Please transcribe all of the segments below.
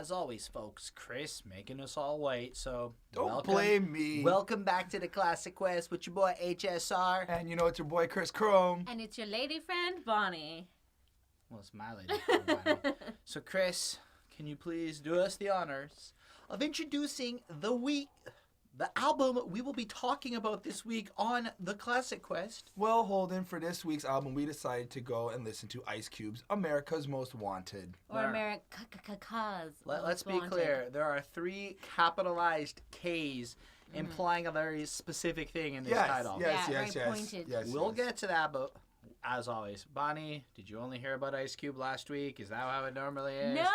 as always, folks, Chris making us all wait. So Don't blame me. Welcome back to the Classic Quest with your boy HSR. And you know it's your boy Chris Chrome. And it's your lady friend, Bonnie. Well, it's my lady friend, Bonnie. So, Chris, can you please do us the honors of introducing the album we will be talking about this week on the Classic Quest? Well, Holden, for this week's album, we decided to go and listen to Ice Cube's America's Most Wanted. Or AmeriKKKa's. Let's be clear. There are 3 capitalized K's implying a very specific thing in this title. Yes. We'll get to that, but as always, Bonnie, did you only hear about Ice Cube last week? Is that how it normally is? No,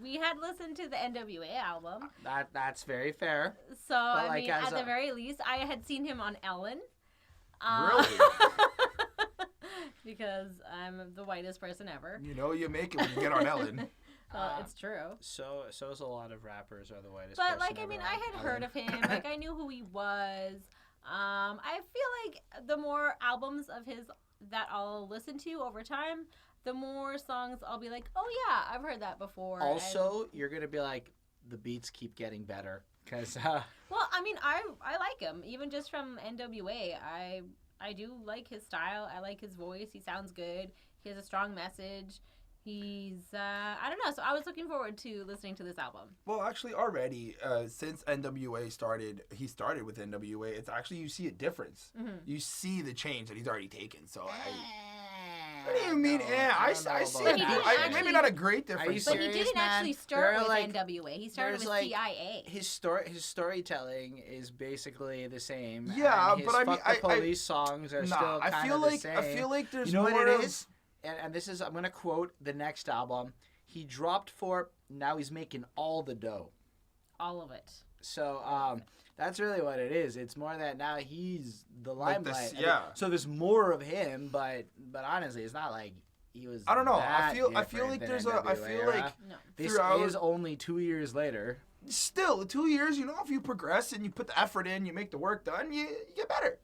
we had listened to the NWA album. That's very fair. So at the very least, I had seen him on Ellen. Really? Because I'm the whitest person ever. You know you make it when you get on Ellen. It's true. So is a lot of rappers are the whitest. But person I ever had heard of him. I knew who he was. I feel like the more albums of his that I'll listen to over time, the more songs I'll be like, oh yeah, I've heard that before. Also, you're gonna be like, the beats keep getting better, cause. Well, I like him even just from NWA. I do like his style. I like his voice. He sounds good. He has a strong message. He's, I don't know. So I was looking forward to listening to this album. Well, actually, already, since NWA started, he started with NWA, it's actually, you see a difference. Mm-hmm. You see the change that he's already taken. So what do you mean? I see it. Maybe not a great difference. But he didn't actually start with NWA. He started with CIA. His storytelling is basically the same. Yeah, and his but I mean, Fuck the Police songs are still kind of the same. I feel like there's more. You know more what it is? And this is, I'm going to quote the next album. He dropped now he's making all the dough. All of it. So that's really what it is. It's more that now he's the limelight. So there's more of him, but honestly, it's not like he was. I don't know. I feel like This is only 2 years later. Still, 2 years. You know, if you progress and you put the effort in, you make the work done, you get better.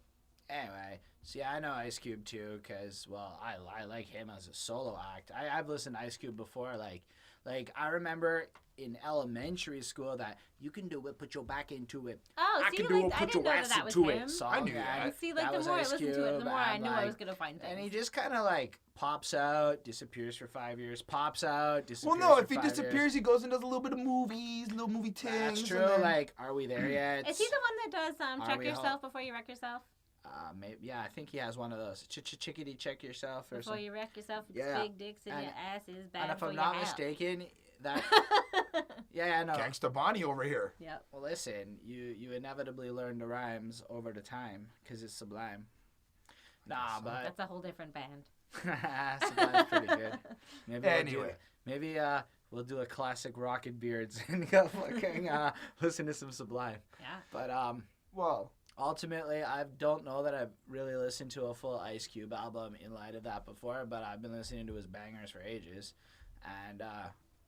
Anyway. See, I know Ice Cube too, because, well, I like him as a solo act. I've listened to Ice Cube before, like I remember in elementary school that you can do it, put your back into it. Oh, I can do it, put your ass into it. So I knew that. See, like, the more I listened to it, the more I knew I was going to find things. And he just kind of, like, pops out, disappears for 5 years, pops out, disappears. Well, no, if he disappears, he goes and does a little bit of movies, little movie things. That's true. Like, are we there yet? Is he the one that does check yourself before you wreck yourself? Maybe, yeah, I think he has one of those. Chickadee check yourself or something. Before you wreck yourself, big dicks in your ass is bad. And if I'm not mistaken, that. I know. Gangsta Bonnie over here. Yep. Well, listen, you inevitably learn the rhymes over the time because it's Sublime. Nah, but that's a whole different band. Sublime's pretty good. Maybe we'll do a classic Rocket Beards and go fucking listen to some Sublime. Yeah. But well. Ultimately, I don't know that I've really listened to a full Ice Cube album in light of that before, but I've been listening to his bangers for ages. And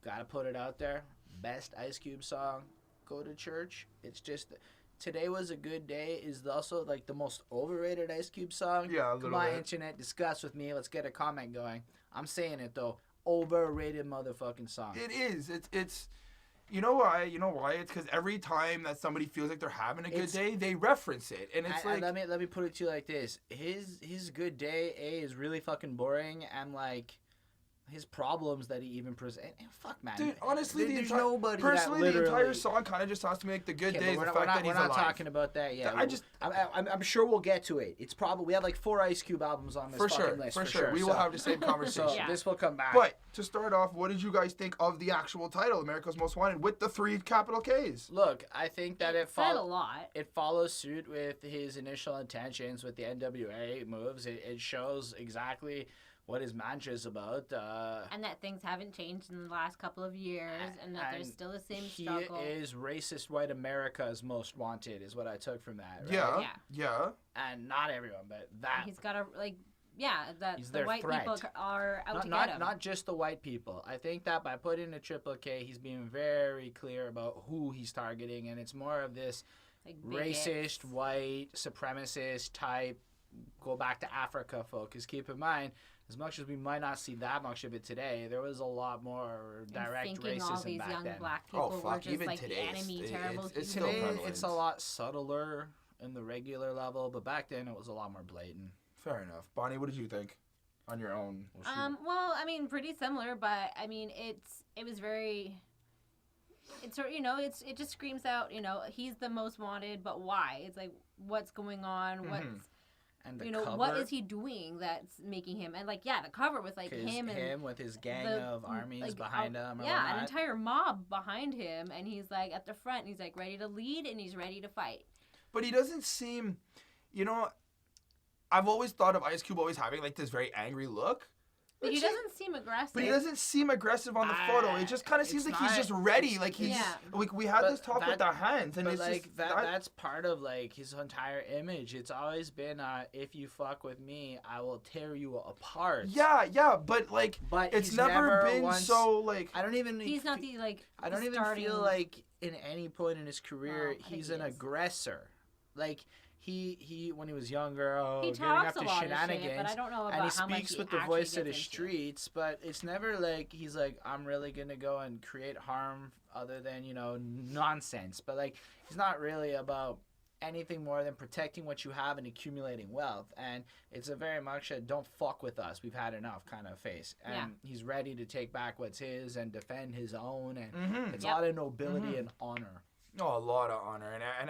gotta put it out there, best Ice Cube song, Go to Church. It's just, Today Was a Good Day is also like the most overrated Ice Cube song. Yeah, a little Come on, bit. internet, discuss with me. Let's get a comment going. I'm saying it, though. Overrated motherfucking song. It is. It's. You know why? It's because every time that somebody feels like they're having a good day, they reference it, and it's like. Let me put it to you like this: his good day is really fucking boring, and like his problems that he even presents. Fuck, man. Dude, honestly, there's nobody the entire song kind of just has to make the good days. The fact that he's alive. We're not talking about that yet. I'm sure we'll get to it. It's probably we have like 4 Ice Cube albums on this fucking list. For sure. We will have the same conversation. So this will come back. But to start off, what did you guys think of the actual title, America's Most Wanted, with the 3 capital K's? Look, I think that it said a lot. It follows suit with his initial intentions with the NWA moves. It shows exactly what his mantra is about. And that things haven't changed in the last couple of years, and that there's still the same struggle. He is racist white America's most wanted, is what I took from that, right? Yeah. And not everyone, but that. He's got that he's the white threat. people are out to not get him. Not just the white people. I think that by putting a triple K, he's being very clear about who he's targeting, and it's more of this racist, white, supremacist type, go back to Africa folk. Because keep in mind, as much as we might not see that much of it today, there was a lot more direct thinking racism all these back young then. black people were fuck, just even like today, enemy, it's terrible still people. Today, prevalent. it's a lot subtler in the regular level, but back then it was a lot more blatant. Fair enough. Bonnie, what did you think on your own? Well, I mean, pretty similar, but I mean, it was very. It's sort of, it just screams out, he's the most wanted, but why? It's like, what's going on? What's And the what cover, is he doing that's making him? And like, the cover with like him with his gang of armies like, behind him. Or an whatnot. entire mob behind him, and he's like at the front. And he's like ready to lead, and he's ready to fight. But he doesn't seem, I've always thought of Ice Cube always having like this very angry look. But he doesn't seem aggressive. But he doesn't seem aggressive on the photo. It just kind of seems like he's just ready. Like he's. We had this talk with our hands, and but it's like just that's part of like his entire image. It's always been, if you fuck with me, I will tear you apart. Yeah, but like, but it's he's never been so like. I don't even. He's not the like. I don't even feel like in any point in his career he's an aggressor. Like. He when he was younger, he getting up talks to a lot shenanigans, of shit, but I don't know about and he how much speaks he with the actually voice of the gets into. streets. But it's never like he's like, I'm really gonna go and create harm other than nonsense. But like he's not really about anything more than protecting what you have and accumulating wealth. And it's a very much a don't fuck with us, we've had enough kind of face. And he's ready to take back what's his and defend his own. And it's a lot of nobility and honor. Oh, a lot of honor, and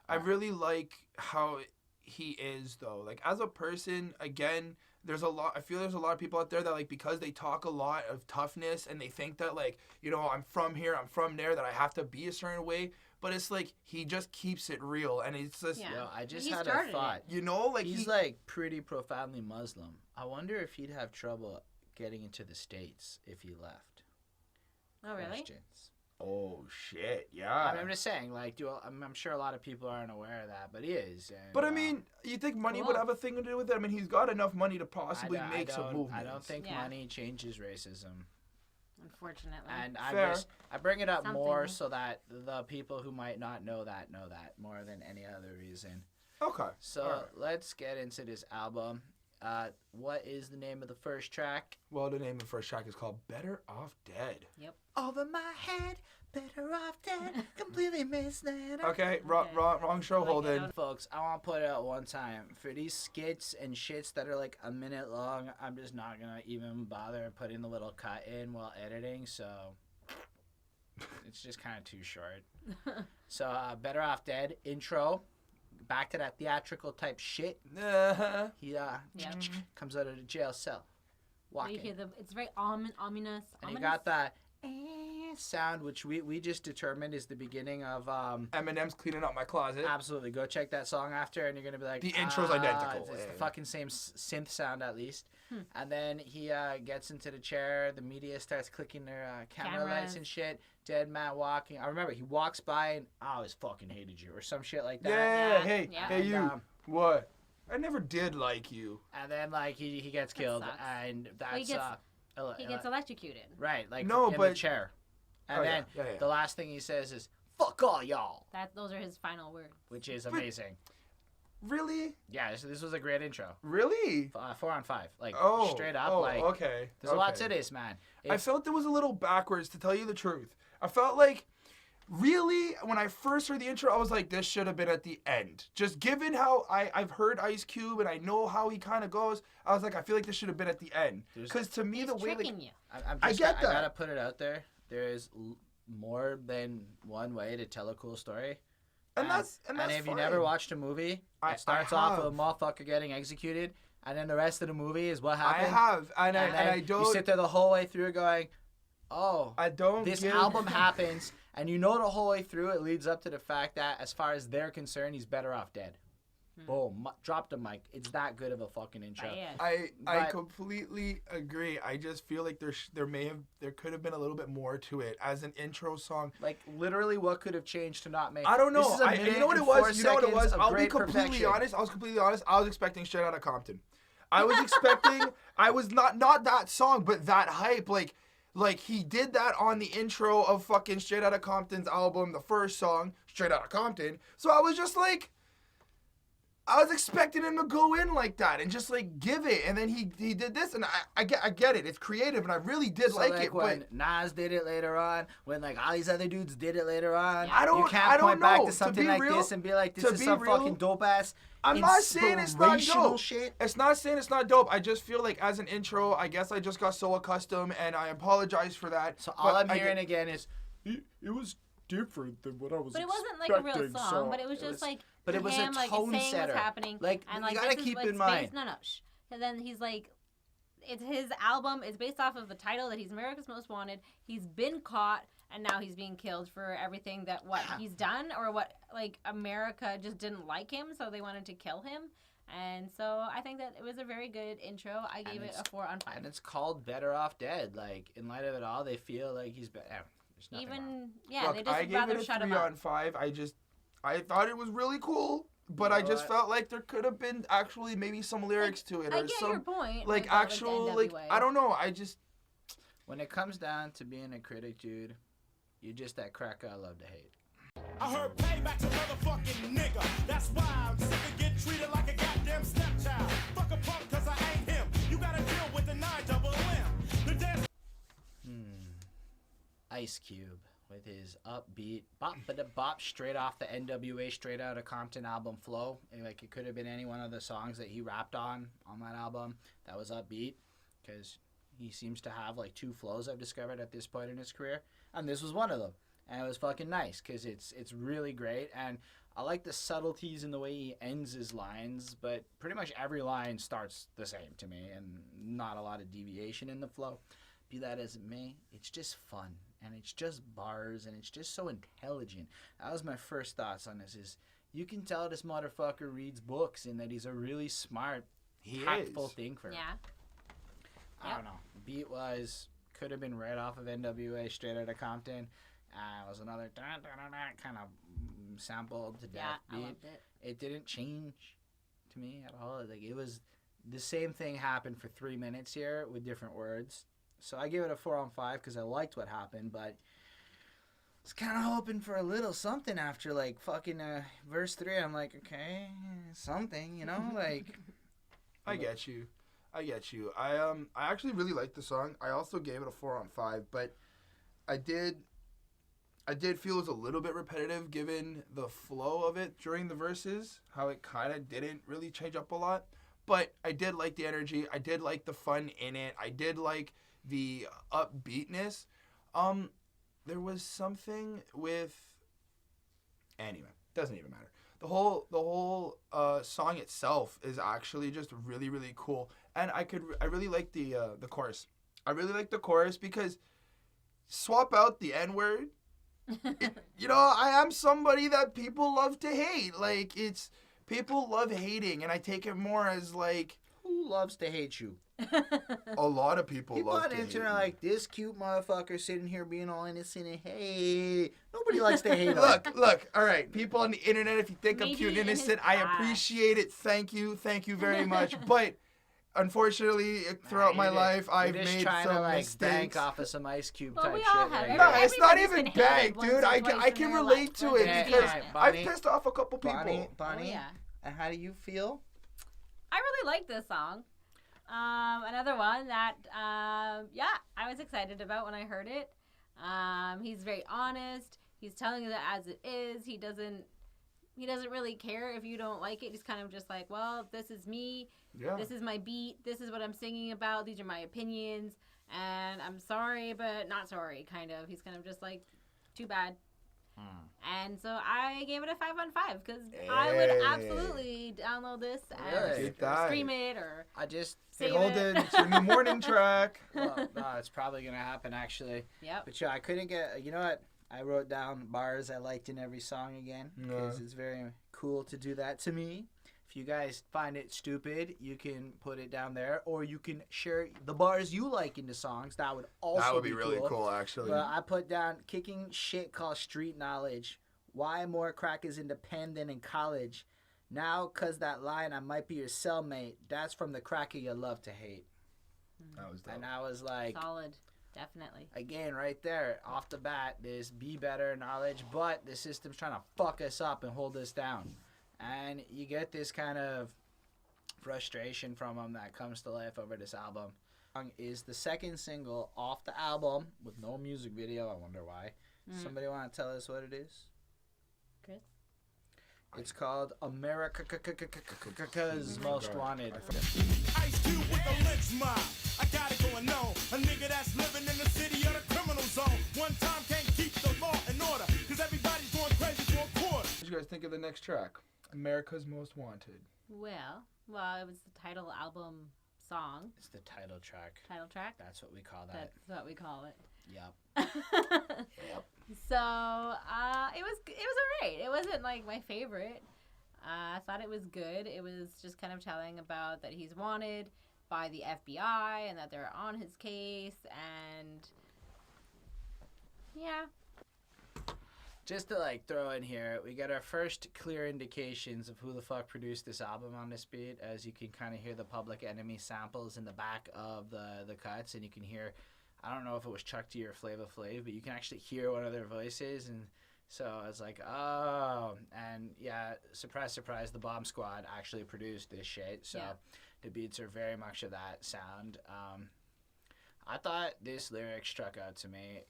I really like how he is though. Like as a person, again, I feel there's a lot of people out there that like because they talk a lot of toughness and they think that like, I'm from here, I'm from there, that I have to be a certain way. But it's like he just keeps it real, and it's just I just had a thought. Like he's like pretty profoundly Muslim. I wonder if he'd have trouble getting into the States if he left. Oh really? Questions. Oh shit! Yeah. I'm just saying, like, I'm sure a lot of people aren't aware of that, but he is. And, but I mean, you think money would have a thing to do with it? I mean, he's got enough money to possibly make some movements. I don't think money changes racism. Unfortunately. And I bring it up more so that the people who might not know that more than any other reason. Okay. So let's get into this album. What is the name of the first track? Well, the name of the first track is called Better Off Dead. Yep. Over my head, better off dead, completely misled. Okay, wrong show, Holden. Folks, I want to put it out one time. For these skits and shits that are like a minute long, I'm just not going to even bother putting the little cut in while editing, so it's just kind of too short. So, Better Off Dead, intro. Back to that theatrical type shit. He comes out of the jail cell, walking. You hear it's very ominous. And you got that sound, which we just determined is the beginning of Eminem's Cleaning Up My Closet. Absolutely, go check that song after, and you're gonna be like, the intro's identical. It's the fucking same synth sound at least. And then he gets into the chair. The media starts clicking their camera lights and shit. Dead man walking. I remember he walks by and I always fucking hated you or some shit like that. Yeah. Hey, you. What? I never did like you. And then like he gets killed, and that's he gets electrocuted. Right, like in the chair. And then the last thing he says is "fuck all y'all." Those are his final words. Which is amazing. Really? Yeah, this was a great intro. Really? 4 on 5, like straight up. Okay. There's a lot to this, man. I felt it was a little backwards, to tell you the truth. I felt like, really, when I first heard the intro, I was like, this should have been at the end. Just given how I've heard Ice Cube and I know how he kind of goes, I was like, I feel like this should have been at the end. Because to me, the way you. I get that. I gotta put it out there. There is more than one way to tell a cool story. And that's if you fine. never watched a movie, it starts off with a motherfucker getting executed, and then the rest of the movie is what happened. I have, and I don't. You sit there the whole way through going, oh, I don't. This album happens, and you know the whole way through it leads up to the fact that, as far as they're concerned, he's better off dead. Boom, drop the mic. It's that good of a fucking intro. I completely agree. I just feel like there could have been a little bit more to it as an intro song. Like literally, what could have changed to not make? I don't know. This is a you know what it was? I'll be completely perfection. honest. I was completely honest. I was expecting Straight Outta Compton. I was expecting. I was not that song, but that hype. Like he did that on the intro of fucking Straight Outta Compton's album, the first song, Straight Outta Compton. So I was just like, I was expecting him to go in like that and just like give it, and then he did this, and I get it. It's creative, and I really did So, like it. When but Nas did it later on, when like all these other dudes did it later on, I don't point back know. to something be like real, this and be like, this to is be some real, fucking dope ass. I'm not saying it's not dope. Shit. It's not saying it's not dope. I just feel like as an intro, I guess I just got so accustomed, and I apologize for that. So all I'm hearing again is, it was different than what I was But it expecting. wasn't like a real song. So but it was just like. But it was him, a like, tone saying setter. What's happening, Like, and, you like, gotta this keep is in what's mind. No, shh. And then he's like, it's his album. It's based off of the title that he's America's Most Wanted. He's been caught, and now he's being killed for everything that he's done, or what like America just didn't like him, so they wanted to kill him. And so I think that it was a very good intro. I gave it a 4 on 5. And it's called Better Off Dead. Like, in light of it all, they feel like he's better. There's nothing wrong. Yeah, Look, they just I gave rather it a shut 3 him up. on 5. I thought it was really cool, but I just felt like there could have been actually maybe some lyrics to it, I or get some your point. like with, actual the like NWA. I don't know. I just When it comes down to being a critic, dude, you're just that cracker I love to hate. I heard payback's a motherfucking nigga. That's why I'm sick of getting treated like a goddamn stepchild. Fuck a punk cause I ain't him. You gotta deal with the 9-double-M. The dance. Ice Cube with his upbeat bop straight off the NWA Straight Outta Compton album flow. And, like, it could have been any one of the songs that he rapped on that album that was upbeat, because he seems to have like 2 flows I've discovered at this point in his career, and this was one of them. And it was fucking nice because it's really great, and I like the subtleties in the way he ends his lines, but pretty much every line starts the same to me, and not a lot of deviation in the flow. Be that as it may, it's just fun, and it's just bars, and it's just so intelligent. That was my first thoughts on this, is you can tell this motherfucker reads books and that he's a really smart, tactful thinker. Yeah. I don't know. The beat could have been right off of NWA Straight Outta Compton. It was another kind of sampled to death beat. I loved it. It didn't change to me at all. Like, it was the same thing happened for 3 minutes here with different words. So I give it a 4 on 5 because I liked what happened, but I was kind of hoping for a little something after like fucking verse 3. I'm like, okay, something, you know, like. I get you. I actually really liked the song. I also gave it a 4 on 5, but I did feel it was a little bit repetitive given the flow of it during the verses, how it kind of didn't really change up a lot. But I did like the energy. I did like the fun in it. I did like the upbeatness. There was something with... Anyway, doesn't even matter. The whole song itself is actually just really, really cool. And I really like the chorus. I really like the chorus because swap out the N-word. You know, I am somebody that people love to hate. Like, people love hating, and I take it more as like... Who loves to hate you? A lot of people love on to the hate internet you. like, this cute motherfucker sitting here being all innocent and hey, nobody likes to hate him. Look, all right, people on the internet, if you think I'm Maybe cute and in his innocent, I past. appreciate it. Thank you very much. But unfortunately, throughout my life, I've You're just made trying some to, like, mistakes. bank off of some Ice Cube Well, type we shit. all have. right No, here. it's not Everybody's even been bad, hated once dude. or I twice can in their relate life. to Let's it just be because honest. I've Bonnie. pissed off a couple people. Bonnie, Oh, yeah. and how do you feel? I really like this song. Another one that, I was excited about when I heard it. He's very honest. He's telling you that as it is. He doesn't really care if you don't like it. He's kind of just like, well, this is me. Yeah. This is my beat. This is what I'm singing about. These are my opinions. And I'm sorry, but not sorry, kind of. He's kind of just like, too bad. And so I gave it a 5 on 5 because I would absolutely download this Really? and Get that. stream it or I just... Hey, save Holden, it. it's your new morning track. Well, no, it's probably going to happen, actually. Yep. But yeah, I couldn't get... You know what? I wrote down bars I liked in every song again because it's very cool to do that to me. If you guys find it stupid, you can put it down there, or you can share the bars you like in the songs. That would also That would be really cool, actually. But I put down kicking shit called street knowledge. Why more crackers in the pen than in college? Now, 'cause that line, I might be your cellmate. That's from the cracker you love to hate. That was dope. And I was like... Solid. Definitely. Again, right there, off the bat, there's be better knowledge, but the system's trying to fuck us up and hold us down. And you get this kind of frustration from him that comes to life over this album. Is the second single off the album with no music video. I wonder why. Somebody want to tell us what it is? Chris? It's called AmeriKKKa's Most Wanted. Ice Cube with the Lench mob. I got it going on. A nigga that's living in the city of the criminal zone. One time can't keep the law in order. Cause everybody's going crazy for a quarter. What did you guys think of the next track? America's Most Wanted. Well, it was the title album song. It's the title track. Title track? That's what we call that. That's what we call it. Yep. Yep. So, it was alright. It wasn't like my favorite. I thought it was good. It was just kind of telling about that he's wanted by the FBI and that they're on his case, and yeah. Just to like throw in here, we get our first clear indications of who the fuck produced this album on this beat, as you can kind of hear the Public Enemy samples in the back of the cuts, and you can hear, I don't know if it was Chuck D or Flava Flav, but you can actually hear one of their voices, and so I was like, oh, and yeah, surprise, surprise, the Bomb Squad actually produced this shit, so the beats are very much of that sound. I thought this lyric struck out to me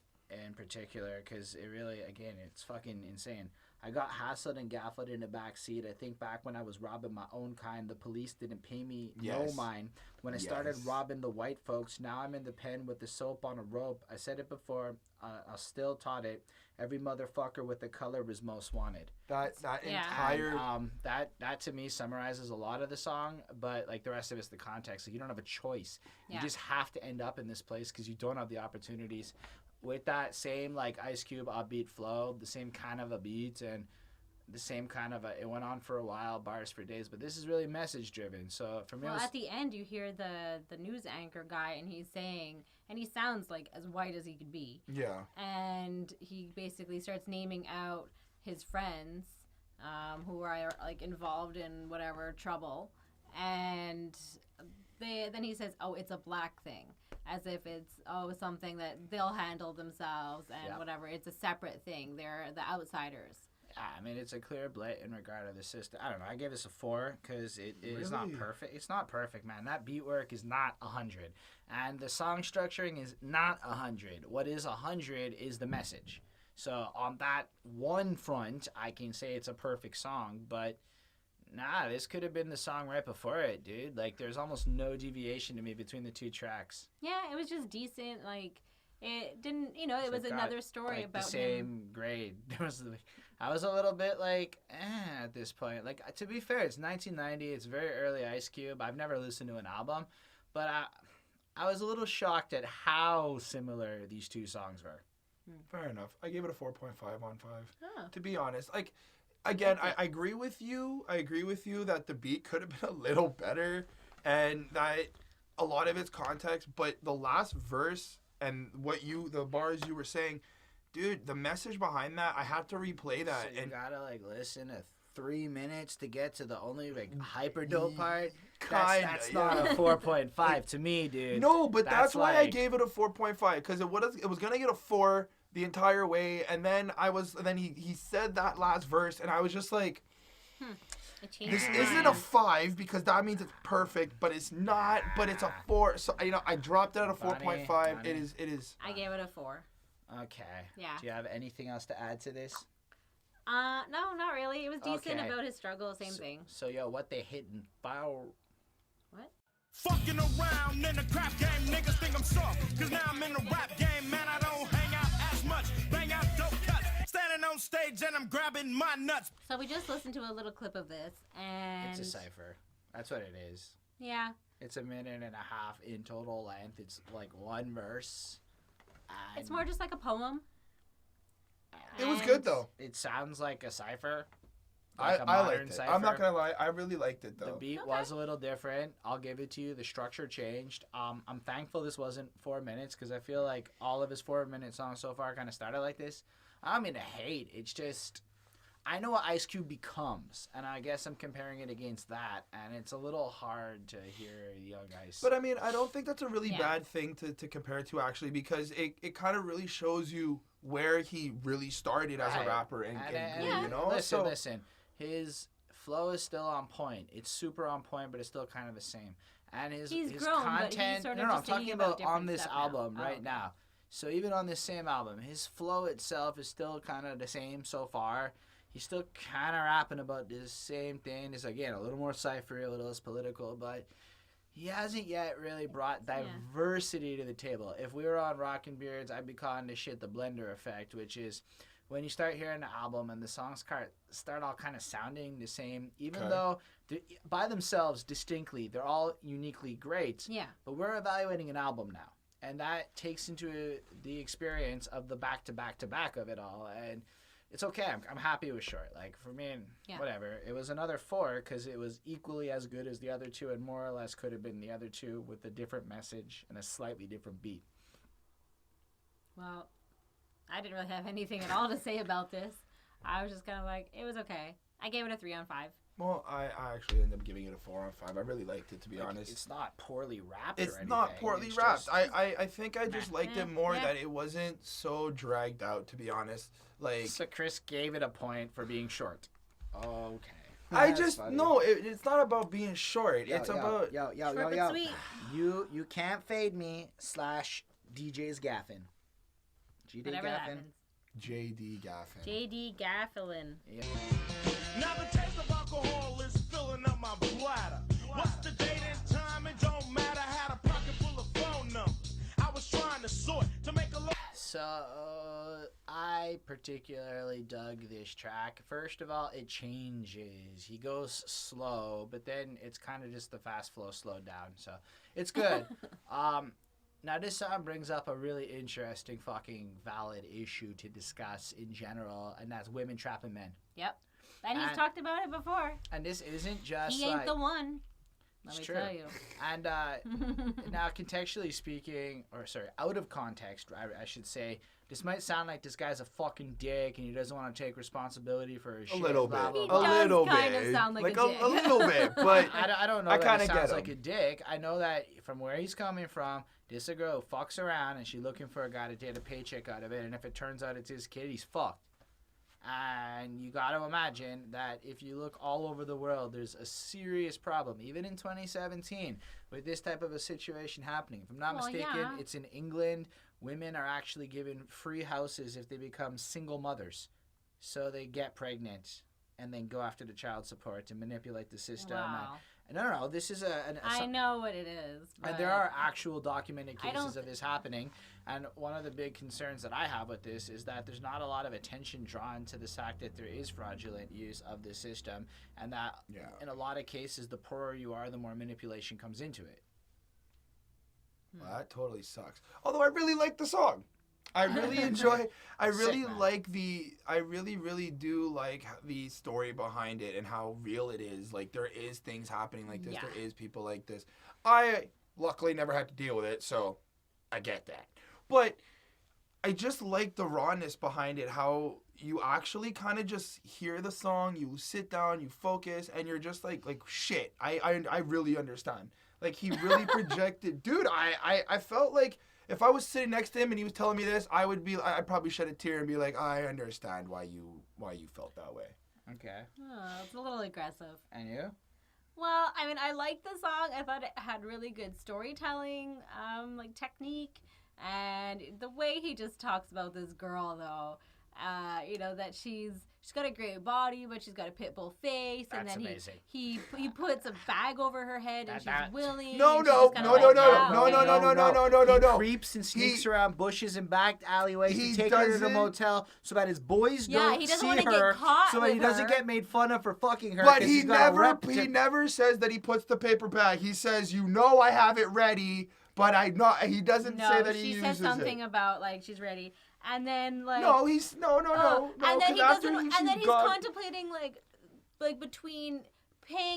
in particular, because it really, again, it's fucking insane. I got hassled and gaffled in the back seat. I think back when I was robbing my own kind, the police didn't pay me no mind. When I started robbing the white folks, now I'm in the pen with the soap on a rope. I said it before, I'll still taught it. Every motherfucker with the color is most wanted. That entire and, that to me summarizes a lot of the song, but like the rest of it's the context. Like, you don't have a choice. You just have to end up in this place because you don't have the opportunities. With that same like Ice Cube upbeat flow, the same kind of a beat, and the same kind of it went on for a while, bars for days, but this is really message driven. So for me, at the end you hear the news anchor guy, and he's saying, and he sounds like as white as he could be. Yeah. And he basically starts naming out his friends who are like involved in whatever trouble, and then he says, oh, it's a black thing. As if it's, something that they'll handle themselves and whatever. It's a separate thing. They're the outsiders. Yeah, I mean, it's a clear blight in regard to the system. I don't know. I gave this a 4 because it is not perfect. It's not perfect, man. That beat work is not 100. And the song structuring is not 100. What is 100 is the message. So on that one front, I can say it's a perfect song, but nah, this could have been the song right before it, dude. Like, there's almost no deviation to me between the two tracks. Yeah, it was just decent. Like, it didn't, it was another story like about the same grade. I was a little bit like, at this point. Like, to be fair, it's 1990. It's very early Ice Cube. I've never listened to an album, but I was a little shocked at how similar these two songs were. Fair enough. I gave it a 4.5 on 5. Oh. To be honest, like, again, I agree with you. I agree with you that the beat could have been a little better and that a lot of it's context, but the last verse and the bars you were saying, dude, the message behind that, I have to replay that. So you gotta like listen to 3 minutes to get to the only like hyper dope part. That's not a 4.5 to me, dude. No, but that's why I gave it a 4.5, because it was gonna get a 4 the entire way, and then he said that last verse, and I was just like, this isn't a 5 because that means it's perfect, but it's not. But it's a 4. So I dropped it at a 4.5. It is. I gave it a 4. Okay. Yeah. Do you have anything else to add to this? No, not really. It was decent about his struggle. Same thing. So what they Hittin foul? What? Fucking around in the crap game, niggas think I'm soft. Cause now I'm in the rap game, man, I don't hang out as much. Bang out dope cuts, standing on stage and I'm grabbing my nuts. So we just listened to a little clip of this, and it's a cipher. That's what it is. Yeah. It's a minute and a half in total length. It's like one verse. It's more just like a poem. It was good though. It sounds like a cipher. Like I liked it. Cipher. I'm not gonna lie, I really liked it though. The beat was a little different. I'll give it to you. The structure changed. I'm thankful this wasn't 4 minutes because I feel like all of his 4-minute songs so far kind of started like this. I'm in a hate. It's just, I know what Ice Cube becomes, and I guess I'm comparing it against that, and it's a little hard to hear Young Ice. But I mean, I don't think that's a really bad thing to compare to actually, because it kind of really shows you where he really started as a rapper, and you know. Listen. His flow is still on point. It's super on point, but it's still kind of the same. And his grown, content. but he's sort of I'm just talking singing about about on this different stuff album now. right okay. now. So even on this same album, his flow itself is still kind of the same so far. He's still kind of rapping about the same thing. It's again a little more ciphery, a little less political, but he hasn't yet really brought diversity to the table. If we were on Rockin' Beards, I'd be calling this shit the blender effect, which is when you start hearing the album and the songs start all kind of sounding the same, even though by themselves, distinctly, they're all uniquely great. Yeah. But we're evaluating an album now. And that takes into the experience of the back-to-back-to-back of it all. And it's okay. I'm happy it was short. Like, for me, whatever. It was another 4 because it was equally as good as the other two and more or less could have been the other two with a different message and a slightly different beat. Well, I didn't really have anything at all to say about this. I was just kind of like, it was okay. I gave it a 3 on 5. Well, I actually ended up giving it a 4 on 5. I really liked it, to be honest. It's not poorly rapped It's or anything. not poorly It's rapped. just- I think I just liked it more yeah. that it wasn't so dragged out, to be honest. Like, So Chris gave it a point for being short. Okay. I That's just, funny. no, it's not about being short. It's about... Yo, Short but sweet. You can't fade me / DJ's Gaffin. GD Whatever that Gaffin. means. J.D. Gaffin. J.D. Gaffilin. Yeah. Now the taste of alcohol is filling up my bladder. What's the date and time? It don't matter. Had a pocket full of phone numbers. I was trying to sort to make a So I particularly dug this track. First of all, it changes. He goes slow, but then it's kind of just the fast flow slowed down. So it's good. Now this song brings up a really interesting fucking valid issue to discuss in general, and that's women trapping men. Yep. And he's And- talked about it before. And this isn't just He ain't the one. Let It's me true. tell you. And now, contextually speaking, out of context, I should say, this might sound like this guy's a fucking dick and he doesn't want to take responsibility for his shit. A little blah, bit. blah, He blah. A does little kinda bit. sound like a dick. a little bit, but I don't know I that kinda it get sounds him. like a dick. I know that from where he's coming from, this is a girl who fucks around and she's looking for a guy to get a paycheck out of it. And if it turns out it's his kid, he's fucked. And you got to imagine that if you look all over the world, there's a serious problem, even in 2017, with this type of a situation happening. If I'm not Well, mistaken, yeah. it's in England. Women are actually given free houses if they become single mothers. So they get pregnant and then go after the child support to manipulate the system. Wow. And no, this is I know what it is. and but there are actual documented I don't cases of this happening. And one of the big concerns that I have with this is that there's not a lot of attention drawn to the fact that there is fraudulent use of the system. And that in a lot of cases, the poorer you are, the more manipulation comes into it. Well, that totally sucks. Although I really like the song. I really enjoy. I really Sick, man. like the. I really do like the story behind it and how real it is. Like there is things happening like this. Yeah. There is people like this. I luckily never had to deal with it, so I get that. But I just like the rawness behind it. How you actually kind of just hear the song, you sit down, you focus, and you're just like shit. I really understand. Like he really projected, dude. I felt like. If I was sitting next to him and he was telling me this, I'd probably shed a tear and be like, I understand why you felt that way. Okay. Oh, it's a little aggressive. And you? Well, I mean, I liked the song. I thought it had really good storytelling, like technique, and the way he just talks about this girl, though. That she's got a great body, but she's got a pit bull face, and That's then amazing. he puts a bag over her head, and That- she's willing. No, and no, she's just kinda no, like, no, no, "Wow, no, okay." no, no, no, no, no, He no. creeps and sneaks He- around bushes and back alleyways He to take her to the doesn't- motel so that his boys Yeah, don't he doesn't see wanna get her, caught so that he with doesn't her. get made fun of for fucking her. But 'cause he he's got a never rep he to- never says that he puts the paper bag. He says, I have it ready, but he doesn't No, say that he she uses says something it. about like she's ready, and then like No, he's no. and then he 'cause after doesn't, and she's then he's gone- contemplating like between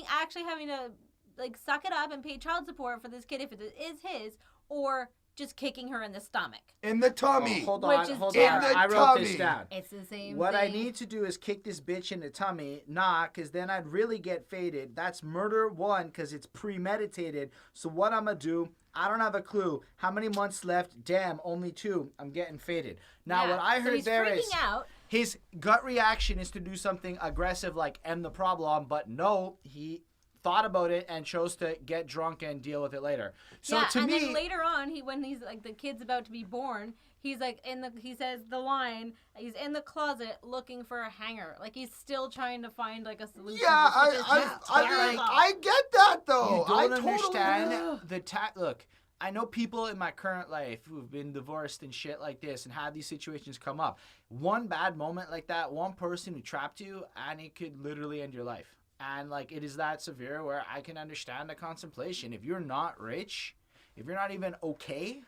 actually having to like suck it up and pay child support for this kid if it is his, or just kicking her in the stomach. in the Oh, tummy. hold Which on, is hold different. on. In I the wrote this tummy. down. It's the same. What I thing. need to do is kick this bitch in the tummy. Nah, because then I'd really get faded. That's murder one, because it's premeditated. So what I'm going to do, I don't have a clue. How many months left? Damn, only 2. I'm getting faded. Now, Yeah. what I So heard he's there freaking is... out, his gut reaction is to do something aggressive like end the problem, but no, he thought about it and chose to get drunk and deal with it later. So yeah, to and me, then later on, when he's like the kid's about to be born, he's like he says the line, he's in the closet looking for a hanger. Like he's still trying to find like a solution. Yeah, I get that though. you don't I totally understand Look, I know people in my current life who've been divorced and shit like this and had these situations come up. One bad moment like that, one person who trapped you, and it could literally end your life. And, like, it is that severe where I can understand the contemplation. If you're not rich, if you're not even okay,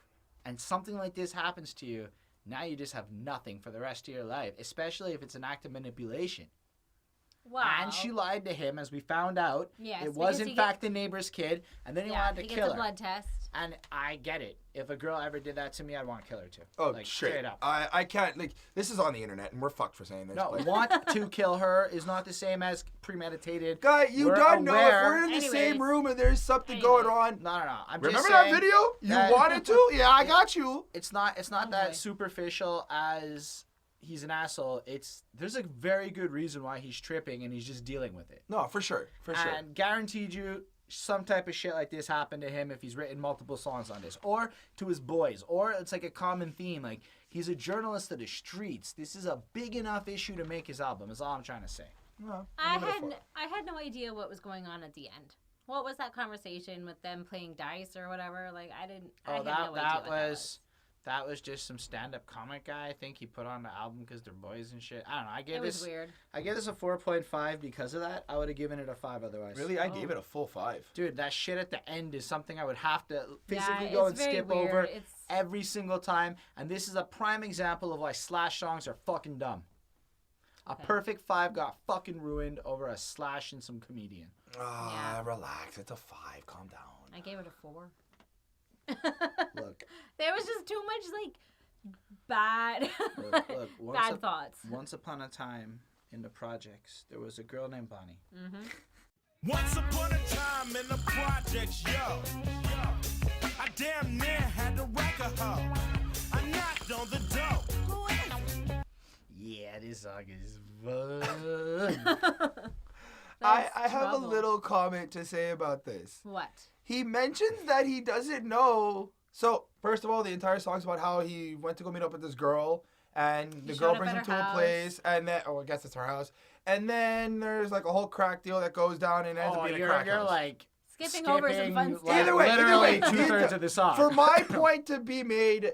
and something like this happens to you, now you just have nothing for the rest of your life, especially if it's an act of manipulation. Wow. And she lied to him, as we found out. Yes, it was, in fact, the neighbor's kid, and then he wanted to he kill gets her. a blood test. And I get it. If a girl ever did that to me, I'd want to kill her too. Oh, like, straight up. I can't, like, this is on the internet, and we're fucked for saying this. No, but... want to kill her is not the same as premeditated. Guy, you We're don't know if aware- we're in the Anyways. same room and there's something going on. No. I'm Remember just that saying video? You that- wanted to? Yeah, I got you. It's not Oh, that boy. superficial as he's an asshole. There's a very good reason why he's tripping and he's just dealing with it. No, for sure. For sure. And guaranteed you some type of shit like this happened to him if he's written multiple songs on this, or to his boys, or it's like a common theme. Like, he's a journalist of the streets. This is a big enough issue to make his album, is all I'm trying to say. No, I had no idea what was going on at the end. What was that conversation with them playing dice or whatever? Like, I had no idea what that was. That was just some stand-up comic guy. I think he put on the album because they're boys and shit. I don't know. It was weird. I gave this a 4.5 because of that. I would have given it a 5 otherwise. Really? I gave it a full 5. Dude, that shit at the end is something I would have to physically Yeah, go it's and very skip weird. over It's- every single time. And this is a prime example of why Slash songs are fucking dumb. A perfect 5 got fucking ruined over a Slash and some comedian. Ah, relax. It's a 5. Calm down. I gave it a 4. Look. There was just too much, like, bad Look, bad thoughts. Once upon a time in the projects, there was a girl named Bonnie. Once upon a time in the projects, yo, I damn near had to wreck a hoe. I knocked on the door. Who is it? Yeah, this song is fun. I have a trouble. little comment to say about this. What? He mentions that he doesn't know. So, first of all, the entire song's about how he went to go meet up with this girl, and the girl showed up brings at him to her a house. place, and then, I guess it's her house. And then there's like a whole crack deal that goes down and ends up being a crack you're house. like Skipping over some fun stuff. like, Either way, literally either way. 2/3 of the song. For my point to be made,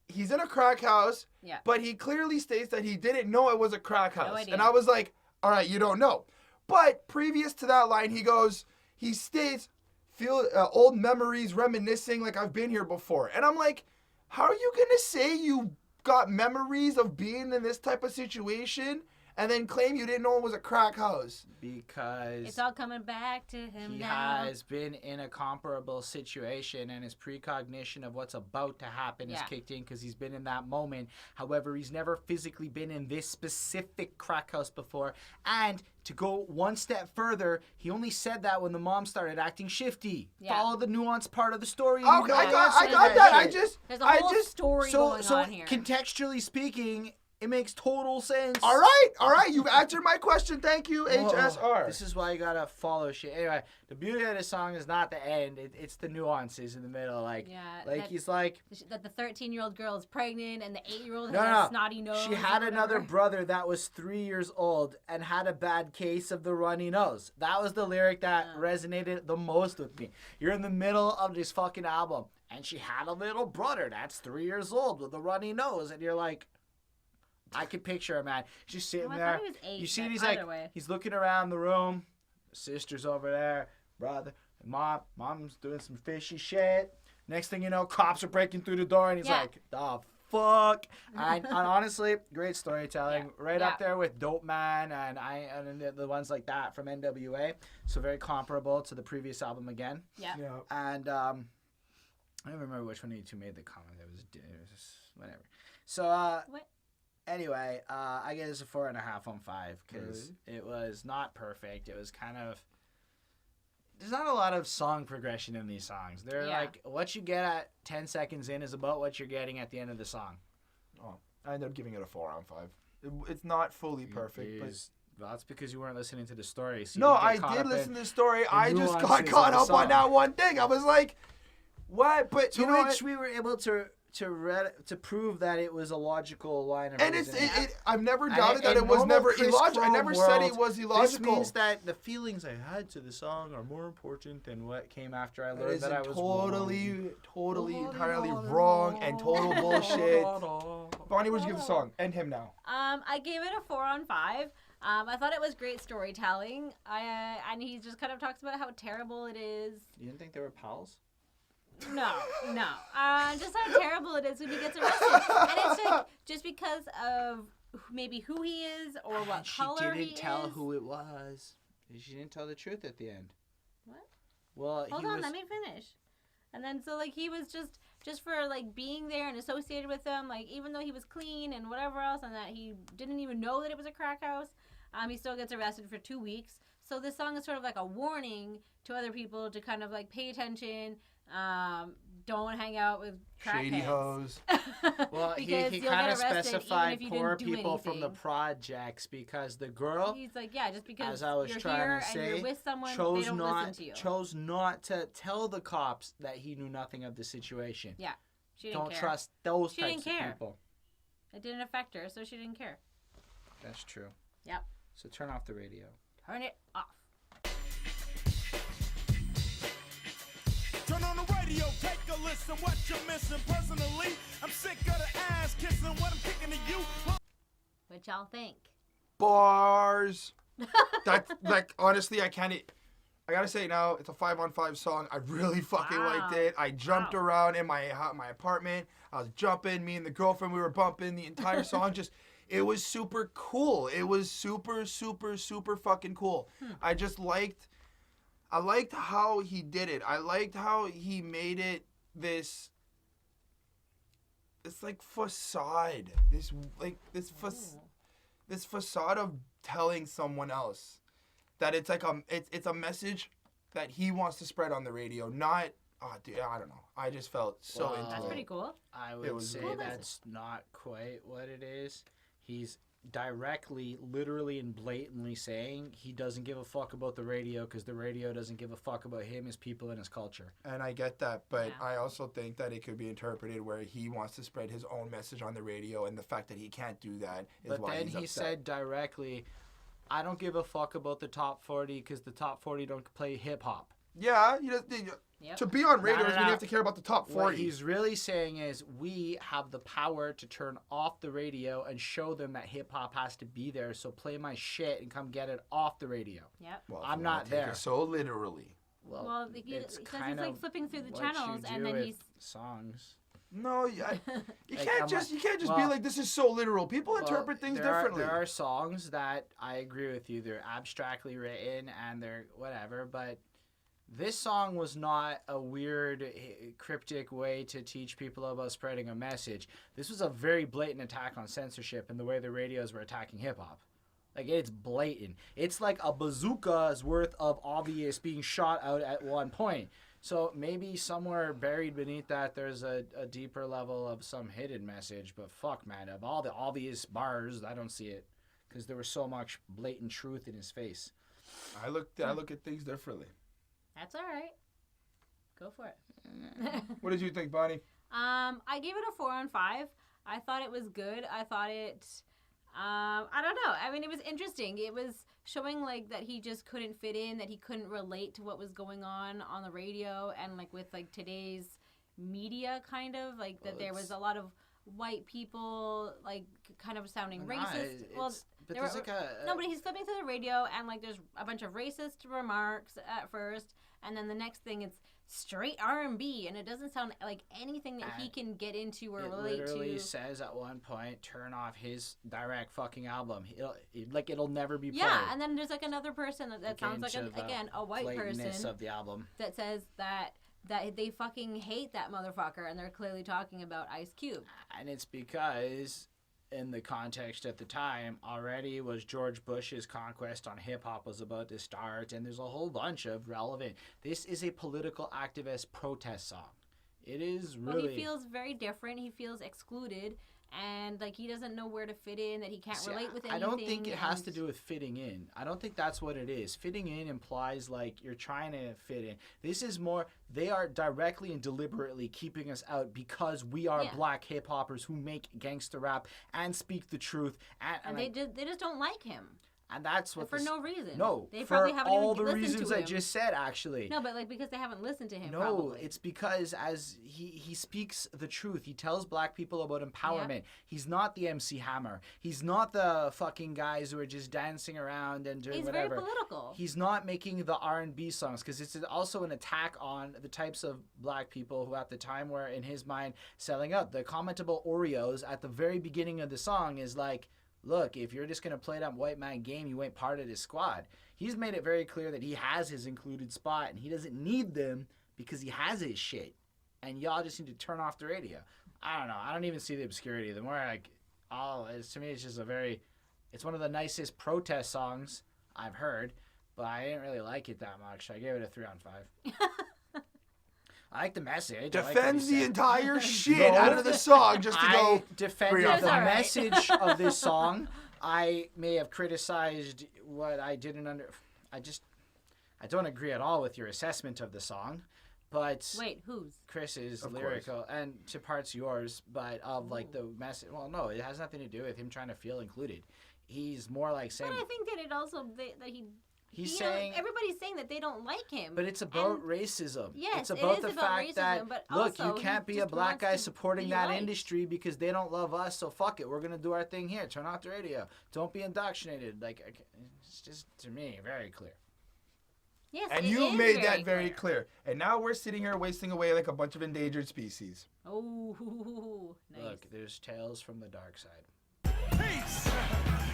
he's in a crack house, Yeah. but he clearly states that he didn't know it was a crack house. idea. And I was like, all right, you don't know. But previous to that line, he states, feel old memories reminiscing like I've been here before. And I'm like, how are you going to say you got memories of being in this type of situation and then claim you didn't know it was a crack house? Because It's all coming back to him he now. has been in a comparable situation and his precognition of what's about to happen is Yeah. kicked in because he's been in that moment. However, he's never physically been in this specific crack house before. And to go one step further, he only said that when the mom started acting shifty. Yeah. Follow the nuanced part of the story. Okay, You know I got that that. I shit. just, There's a whole I just, story going on here. Contextually speaking, it makes total sense. all right. You've answered my question. Thank you, HSR. This is why you gotta follow shit. Anyway, the beauty of the song is not the end; it's the nuances in the middle. Like, he's like, that the 13-year-old girl is pregnant and the 8-year-old no, has no, a snotty nose. she or had another whatever. brother that was 3 years old and had a bad case of the runny nose. That was the lyric that resonated the most with me. You're in the middle of this fucking album, and she had a little brother that's 3 years old with a runny nose, and you're like, I can picture her, man. She's sitting I there. thought he was 8, You see, but he's either like, way. he's looking around the room. Sister's over there, brother, mom's doing some fishy shit. Next thing you know, cops are breaking through the door, and he's Yeah. like, the fuck. And honestly, great storytelling, right up Yeah. there with Dope Man and the ones like that from NWA. So very comparable to the previous album again. Yeah. Yeah. And I don't remember which one of you two made the comment. It was just whatever. So What? anyway, I give this a 4.5 on 5 because it was not perfect. It was kind of, there's not a lot of song progression in these songs. They're like, what you get at 10 seconds in is about what you're getting at the end of the song. Oh, I ended up giving it a 4 on 5. It's not fully perfect, but. Well, that's because you weren't listening to the story. So No, I did listen to the story. I just got caught up on that one thing. I was like, what? But to which we were able to prove that it was a logical line of reasoning. And I've never doubted that it was never illogical. I never said it was illogical. This means that the feelings I had to the song are more important than what came after I learned that I was totally, entirely wrong and total bullshit. Bonnie, what'd you give the song? End him now. I gave it a 4 on 5. I thought it was great storytelling. And he just kind of talks about how terrible it is. You didn't think they were pals? No. Just how terrible it is when he gets arrested. And it's like, just because of maybe who he is or what color he is. She didn't tell who it was. She didn't tell the truth at the end. What? Well, Hold on, let me finish. And then so like he was just for like being there and associated with them, like even though he was clean and whatever else, and that he didn't even know that it was a crack house, he still gets arrested for 2 weeks. So this song is sort of like a warning to other people to kind of like pay attention. Don't hang out with crackheads. Shady hoes. Well, he kind of specified poor people from the projects because the girl. He's like, yeah, just because as I was you're trying here to say, and you're with someone, they don't listen to you. Chose not to tell the cops that he knew nothing of the situation. Yeah, she didn't care. Don't trust those types of people. It didn't affect her, so she didn't care. That's true. Yep. So turn off the radio. Turn it off. Turn on the radio, take a listen, what you're missing. Personally, I'm sick of the ass kissing, what I'm kicking to you. What y'all think? Bars. That's like, honestly, I gotta say now, it's a 5 on 5 song. I really fucking liked it. I jumped around in my apartment. I was jumping. Me and the girlfriend, we were bumping the entire song. It was super cool. It was super, super, super fucking cool. I liked how he did it. I liked how he made it this like facade. This facade of telling someone else that it's like it's a message that he wants to spread on the radio, not dude, I don't know. I just felt so into it. That's pretty cool. I would say cool that's not quite what it is. He's directly, literally, and blatantly saying he doesn't give a fuck about the radio because the radio doesn't give a fuck about him, his people, and his culture. And I get that, but I also think that it could be interpreted where he wants to spread his own message on the radio, and the fact that he can't do that is why he's upset. But then he said directly, I don't give a fuck about the top 40 because the top 40 don't play hip-hop. Yeah, to be on radio doesn't mean you have to care about the top 40. What he's really saying is we have the power to turn off the radio and show them that hip-hop has to be there, so play my shit and come get it off the radio. Yep. Well, I'm not there. So literally. Well, it's kind of like flipping through the channels and then he's songs. No, you can't just be like, this is so literal. People interpret things differently. There are songs that I agree with you. They're abstractly written and they're whatever, but this song was not a weird, cryptic way to teach people about spreading a message. This was a very blatant attack on censorship and the way the radios were attacking hip-hop. Like, it's blatant. It's like a bazooka's worth of obvious being shot out at one point. So maybe somewhere buried beneath that there's a deeper level of some hidden message. But fuck, man, of all the obvious bars, I don't see it. Because there was so much blatant truth in his face. I look at things differently. That's all right. Go for it. What did you think, Bonnie? I gave it a 4 on 5. I thought it was good. I thought it, I don't know. I mean, it was interesting. It was showing, like, that he just couldn't fit in, that he couldn't relate to what was going on the radio and, like, with, like, today's media, kind of. Like, that there was a lot of white people, like, kind of sounding racist. But there's no, but he's flipping through the radio, and, like, there's a bunch of racist remarks at first, and then the next thing it's straight R&B, and it doesn't sound like anything that he can get into or relate to. It literally says at one point, turn off his direct fucking album. It'll never be played. Yeah, and then there's, like, another person that sounds like, a white person of the album that says that they fucking hate that motherfucker, and they're clearly talking about Ice Cube. And it's because, in the context at the time, already was George Bush's conquest on hip-hop was about to start, and there's a whole bunch of relevant. This is a political activist protest song. It is really... Well, he feels very different. He feels excluded, and like he doesn't know where to fit in, that he can't relate with anything. I don't think it has to and- do with fitting in. I don't think that's what it is. Fitting in implies like you're trying to fit in. This is more, they are directly and deliberately keeping us out because we are black hip hoppers who make gangster rap and speak the truth. And they just don't like him. And that's what for no reason. No, they for probably haven't all even the listened reasons to I him. just said, actually. No, but like because they haven't listened to him. No, probably. it's because as he speaks the truth. He tells black people about empowerment. Yeah. He's not the MC Hammer. He's not the fucking guys who are just dancing around and doing He's whatever. very political. He's not making the R&B songs because it's also an attack on the types of black people who at the time were, in his mind, selling out. The commentable Oreos at the very beginning of the song is like, look, if you're just going to play that white man game, you ain't part of this squad. He's made it very clear that he has his included spot and he doesn't need them because he has his shit. And y'all just need to turn off the radio. I don't know. I don't even see the obscurity. The more to me, it's just it's one of the nicest protest songs I've heard, but I didn't really like it that much. I gave it a 3 on 5. I like the message. Defends the entire shit No. out of the song just to I go. defended That's the all right. message of this song. I may have criticized what I didn't I don't agree at all with your assessment of the song, but Wait, whose? Chris's Of lyrical and to parts yours, but of like the message. Well, no, it has nothing to do with him trying to feel included. He's more like saying. But I think that it also that he. He's you know, saying. everybody's saying that they don't like him. But it's about And- racism. Yes, it's it about is the about fact racism, that but look, you also can't he be a just black wants guy to supporting be that liked. industry because they don't love us. So fuck it, we're gonna do our thing here. Turn off the radio. Don't be indoctrinated. Like it's just to me very clear. Yes, And it you is made that very clear. And now we're sitting here wasting away like a bunch of endangered species. Oh, nice. Look, there's tales from the dark side. Peace.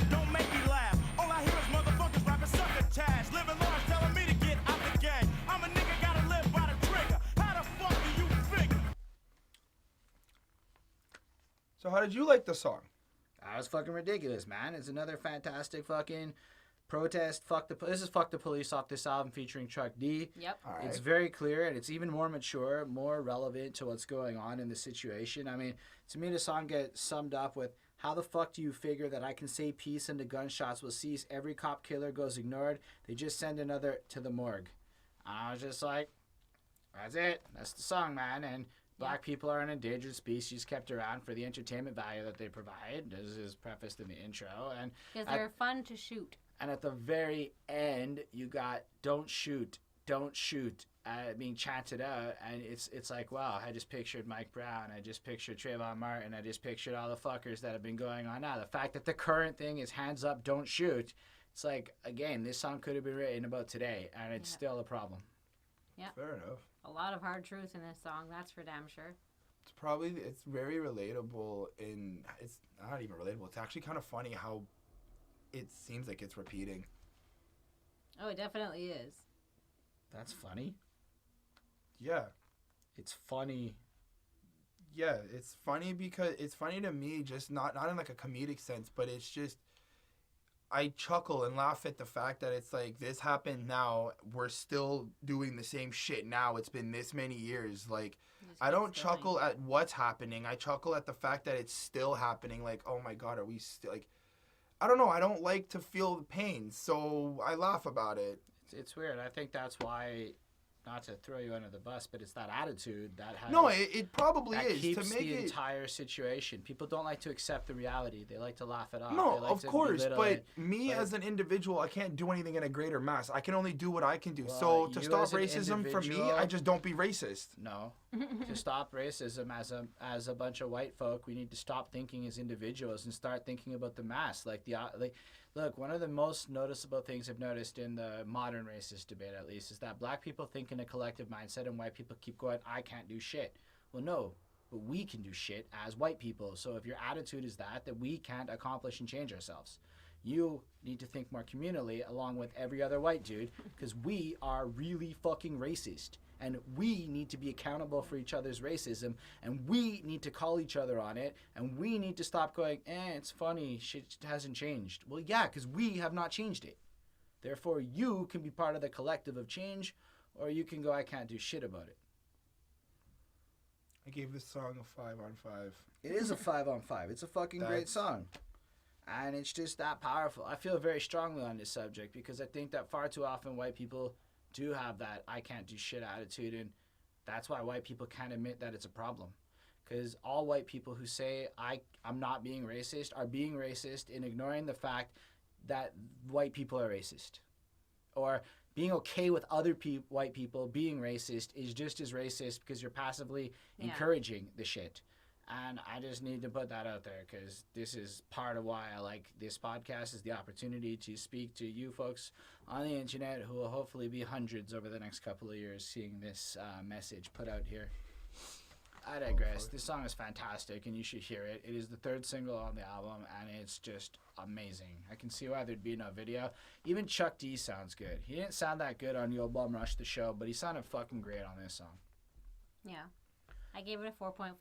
Don't make me laugh. All I hear is motherfuckers rapping succotash. Living large telling me to get out the gang. I'm a nigga gotta live by the trigger. How the fuck do you figure? So how did you like the song? That was fucking ridiculous, man. It's another fantastic fucking protest. This is Fuck the Police off this album featuring Chuck D. Yep. All right. It's very clear and it's even more mature, more relevant to what's going on in the situation. I mean, to me, the song gets summed up with, how the fuck do you figure that I can say peace and the gunshots will cease? Every cop killer goes ignored. They just send another to the morgue. I was just like, that's it. That's the song, man. And black people are an endangered species kept around for the entertainment value that they provide, as is prefaced in the intro. And Because they're fun to shoot. and at the very end, you got don't shoot being chanted out. And it's like, wow, I just pictured Mike Brown. I just pictured Trayvon Martin. I just pictured all the fuckers that have been going on now. The fact that the current thing is hands up, don't shoot. It's like, again, this song could have been written about today, and it's still a problem. Fair enough. A lot of hard truths in this song, that's for damn sure. It's very relatable it's not even relatable. It's actually kind of funny how it seems like it's repeating. Oh, it definitely is. That's funny. Yeah. It's funny. Yeah, it's funny because it's funny to me, just not in like a comedic sense, but it's just I chuckle and laugh at the fact that it's like this happened now. We're still doing the same shit now. It's been this many years. Like I don't chuckle at what's happening. I chuckle at the fact that it's still happening. Like, oh my God, are we still like? I don't know. I don't like to feel the pain, so I laugh about it. It's weird. I think that's why, not to throw you under the bus, but it's that attitude that has. No, it probably that is keeps to make the it. entire situation. People don't like to accept the reality. They like to laugh it off. No, They like of to course, belittle but it. me But- as an individual, I can't do anything in a greater mass. I can only do what I can do. Well, So to you stop as an racism for me, individual- I just don't be racist. No. To stop racism as a bunch of white folk, we need to stop thinking as individuals and start thinking about the mass. Look, one of the most noticeable things I've noticed in the modern racist debate, at least, is that black people think in a collective mindset and white people keep going, I can't do shit. Well, no, but we can do shit as white people. So if your attitude is that we can't accomplish and change ourselves. You need to think more communally along with every other white dude because we are really fucking racist. And we need to be accountable for each other's racism, and we need to call each other on it, and we need to stop going, it's funny, shit hasn't changed. Well, yeah, because we have not changed it. Therefore, you can be part of the collective of change, or you can go, I can't do shit about it. I gave this song a 5 on 5. It is a 5 on 5. It's a fucking great song. And it's just that powerful. I feel very strongly on this subject because I think that far too often white people do have that I can't do shit attitude, and that's why white people can't admit that it's a problem. Because all white people who say I'm not being racist are being racist in ignoring the fact that white people are racist. Or being okay with other white people being racist is just as racist because you're passively encouraging the shit. And I just need to put that out there because this is part of why I like this podcast, is the opportunity to speak to you folks on the internet who will hopefully be hundreds over the next couple of years seeing this message put out here. I digress. This song is fantastic and you should hear it. It is the 3rd single on the album and it's just amazing. I can see why there'd be no video. Even Chuck D sounds good. He didn't sound that good on Yo Bum Rush the Show, but he sounded fucking great on this song. Yeah. I gave it a 4.5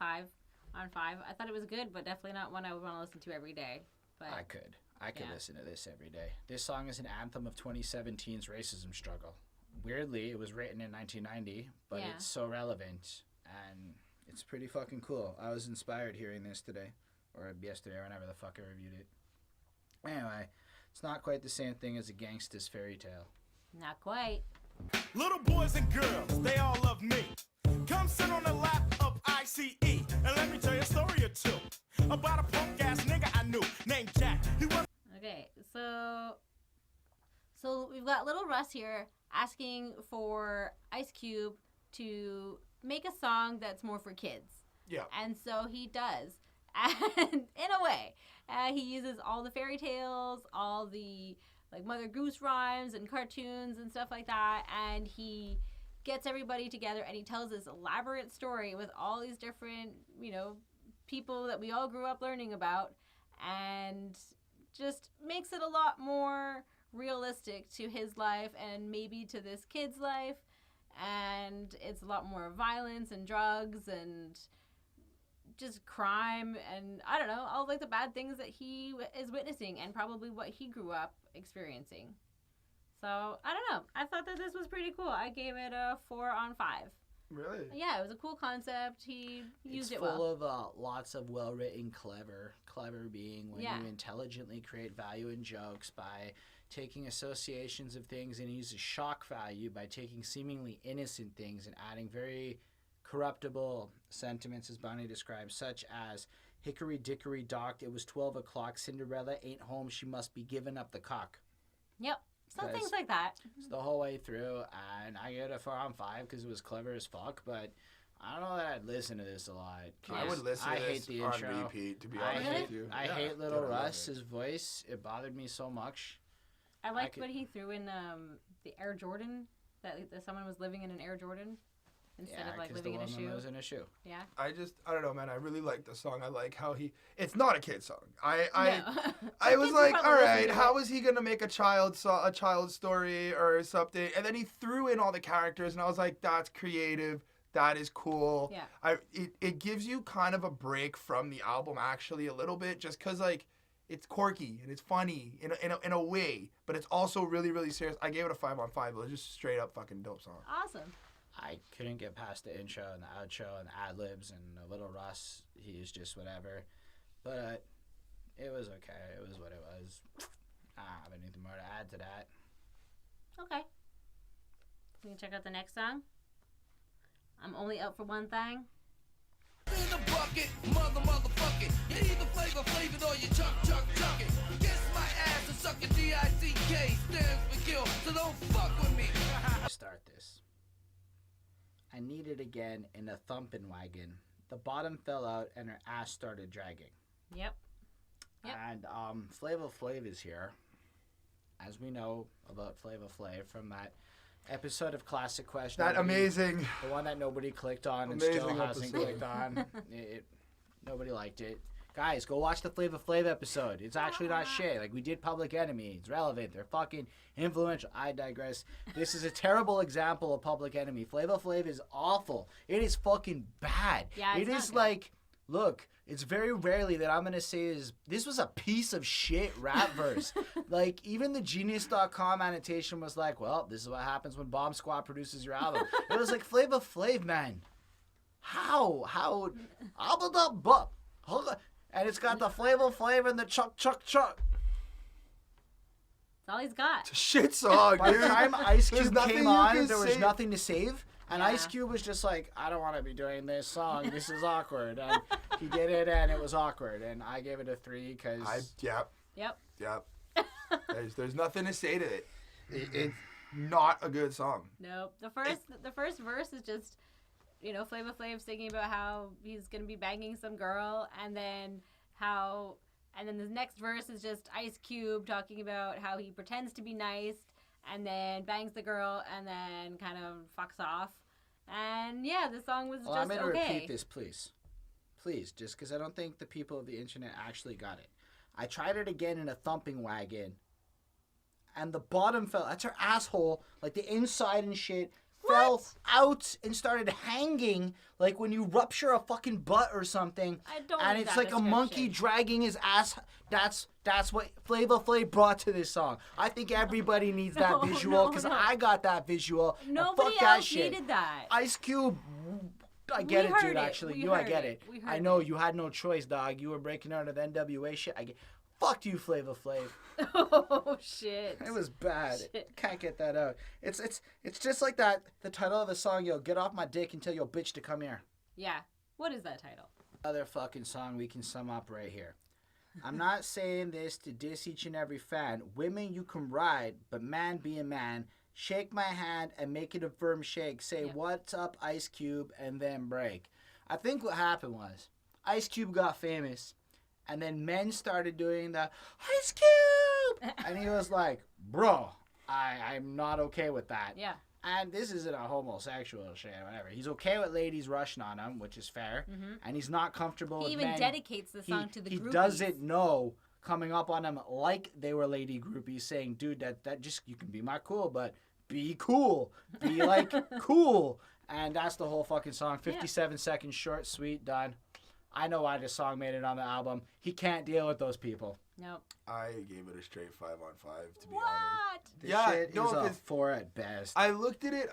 on 5. I thought it was good, but definitely not one I would want to listen to every day. But I could listen to this every day. This song is an anthem of 2017's racism struggle. Weirdly, it was written in 1990, but it's so relevant and it's pretty fucking cool. I was inspired hearing this today, or yesterday, or whenever the fuck I reviewed it. Anyway, it's not quite the same thing as a Gangsta's Fairytale. not quite. Little boys and girls, they all love me. Come sit on the lap of ICE and let me tell you a story or two about a punk ass nigga I knew named Jack. He was Okay, so we've got Little Russ here asking for Ice Cube to make a song that's more for kids. Yeah. And so he does. And in a way, he uses all the fairy tales, all the like Mother Goose rhymes and cartoons and stuff like that, and he gets everybody together and he tells this elaborate story with all these different, people that we all grew up learning about, and just makes it a lot more realistic to his life and maybe to this kid's life. And it's a lot more violence and drugs and just crime and I don't know, all like the bad things that he is witnessing and probably what he grew up experiencing. So I don't know, I thought that this was pretty cool. I gave it a 4 on 5. Really? Yeah, it was a cool concept. He used it well. well. It's full of lots of well-written, clever being when you intelligently create value in jokes by taking associations of things, and uses shock value by taking seemingly innocent things and adding very corruptible sentiments, as Bonnie describes, such as hickory dickory docked, it was 12 o'clock, Cinderella ain't home, she must be giving up the cock. Yep. Some things like that. It's the whole way through, and I gave it a 4 on 5 because it was clever as fuck, but I don't know that I'd listen to this a lot. I would listen to this hate the on intro. repeat, to be honest with you. I hate Little Russ's voice. It bothered me so much. I liked when he threw in the Air Jordan, that someone was living in an Air Jordan instead of like living in a shoe. Yeah, was in a shoe. Yeah. I don't know, man. I really like the song. I like how it's not a kid song. I was Kids like, probably all listen right, to how it. is he gonna make a child story or something? And then he threw in all the characters, and I was like, that's creative. That is cool. Yeah. It gives you kind of a break from the album, actually, a little bit, just because like it's quirky and it's funny in a way, but it's also really, really serious. I gave it a 5 on 5. It was just straight up fucking dope song. Awesome. I couldn't get past the intro and the outro and the ad-libs and the Little Russ. He was just whatever. But it was okay. It was what it was. I don't have anything more to add to that. Okay. We can check out the next song. I'm only up for one thing. In the bucket, motherfucking. You either flavor or you chuck it. Kiss my ass and suck your DICK. Stands for kill, so don't fuck with me. Start this. I need it again in a thumping wagon. The bottom fell out and her ass started dragging. Yep. And Flava Flav is here. As we know about Flava Flav from that episode of Classic Question. That amazing. The one that nobody clicked on and Amazing still hasn't episode. clicked on. Nobody liked it. Guys, go watch the Flava Flav episode. It's actually not shit. Like, we did Public Enemy. It's relevant. They're fucking influential. I digress. This is a terrible example of Public Enemy. Flava Flav is awful. It is fucking bad. Yeah, it is like, look, it's very rarely that I'm going to say this was a piece of shit rap verse. Like, even the Genius.com annotation was like, well, this is what happens when Bomb Squad produces your album. It was like, Flava Flav, man. How? And it's got the flavor and the chuck. That's all he's got. It's a shit song, By dude. the time Ice There's Cube nothing came you on, can there was say. nothing to save. And Yeah. Ice Cube was just like, I don't want to be doing this song. This is awkward. And he did it, and it was awkward. And I gave it a 3 because... Yep. There's nothing to say to it. It's not a good song. Nope. The first verse is just, Flavor Flav singing about how he's gonna be banging some girl, and then the next verse is just Ice Cube talking about how he pretends to be nice, and then bangs the girl, and then kind of fucks off. And yeah, the song was Well, just I'm going to okay. repeat this, please. Please, just because I don't think the people of the internet actually got it. I tried it again in a thumping wagon, and the bottom fell. That's her asshole, like the inside and shit, fell out and started hanging, like when you rupture a fucking butt or something. I don't And like it's that like a monkey description. dragging his ass. That's what Flavor Flav brought to this song. I think everybody needs that No, visual because no. I got that visual. and Nobody fuck that else shit. needed that. Ice Cube, I get We it, heard dude. it. Actually, We I heard get it. it. We I heard know it. you had no choice, dog. You were breaking out of the NWA shit. Fuck you, Flavor Flav. Oh shit. It was bad. Shit. Can't get that out. It's just like that. The title of the song, yo, get off my dick and tell your bitch to come here. Yeah. What is that title? Other fucking song we can sum up right here. I'm not saying this to diss each and every fan. Women, you can ride, but man be a man. Shake my hand and make it a firm shake. Say, Yeah. what's up, Ice Cube, and then break. I think what happened was Ice Cube got famous, and then men started doing the Ice Cube! And he was like, bro, I'm not okay with that. Yeah. And this isn't a homosexual shit or whatever. He's okay with ladies rushing on him, which is fair. Mm-hmm. And he's not comfortable He with even men. dedicates the song to the He groupies. doesn't know coming up on him like they were lady groupies saying, dude, that just, you can be my cool, but be cool. Be like cool. And that's the whole fucking song. 57 seconds short, sweet, done. I know why this song made it on the album. He can't deal with those people. Nope. I gave it a straight 5 on 5, to be honest. What? This Yeah, shit no, is a 'cause 4 at best. I looked at it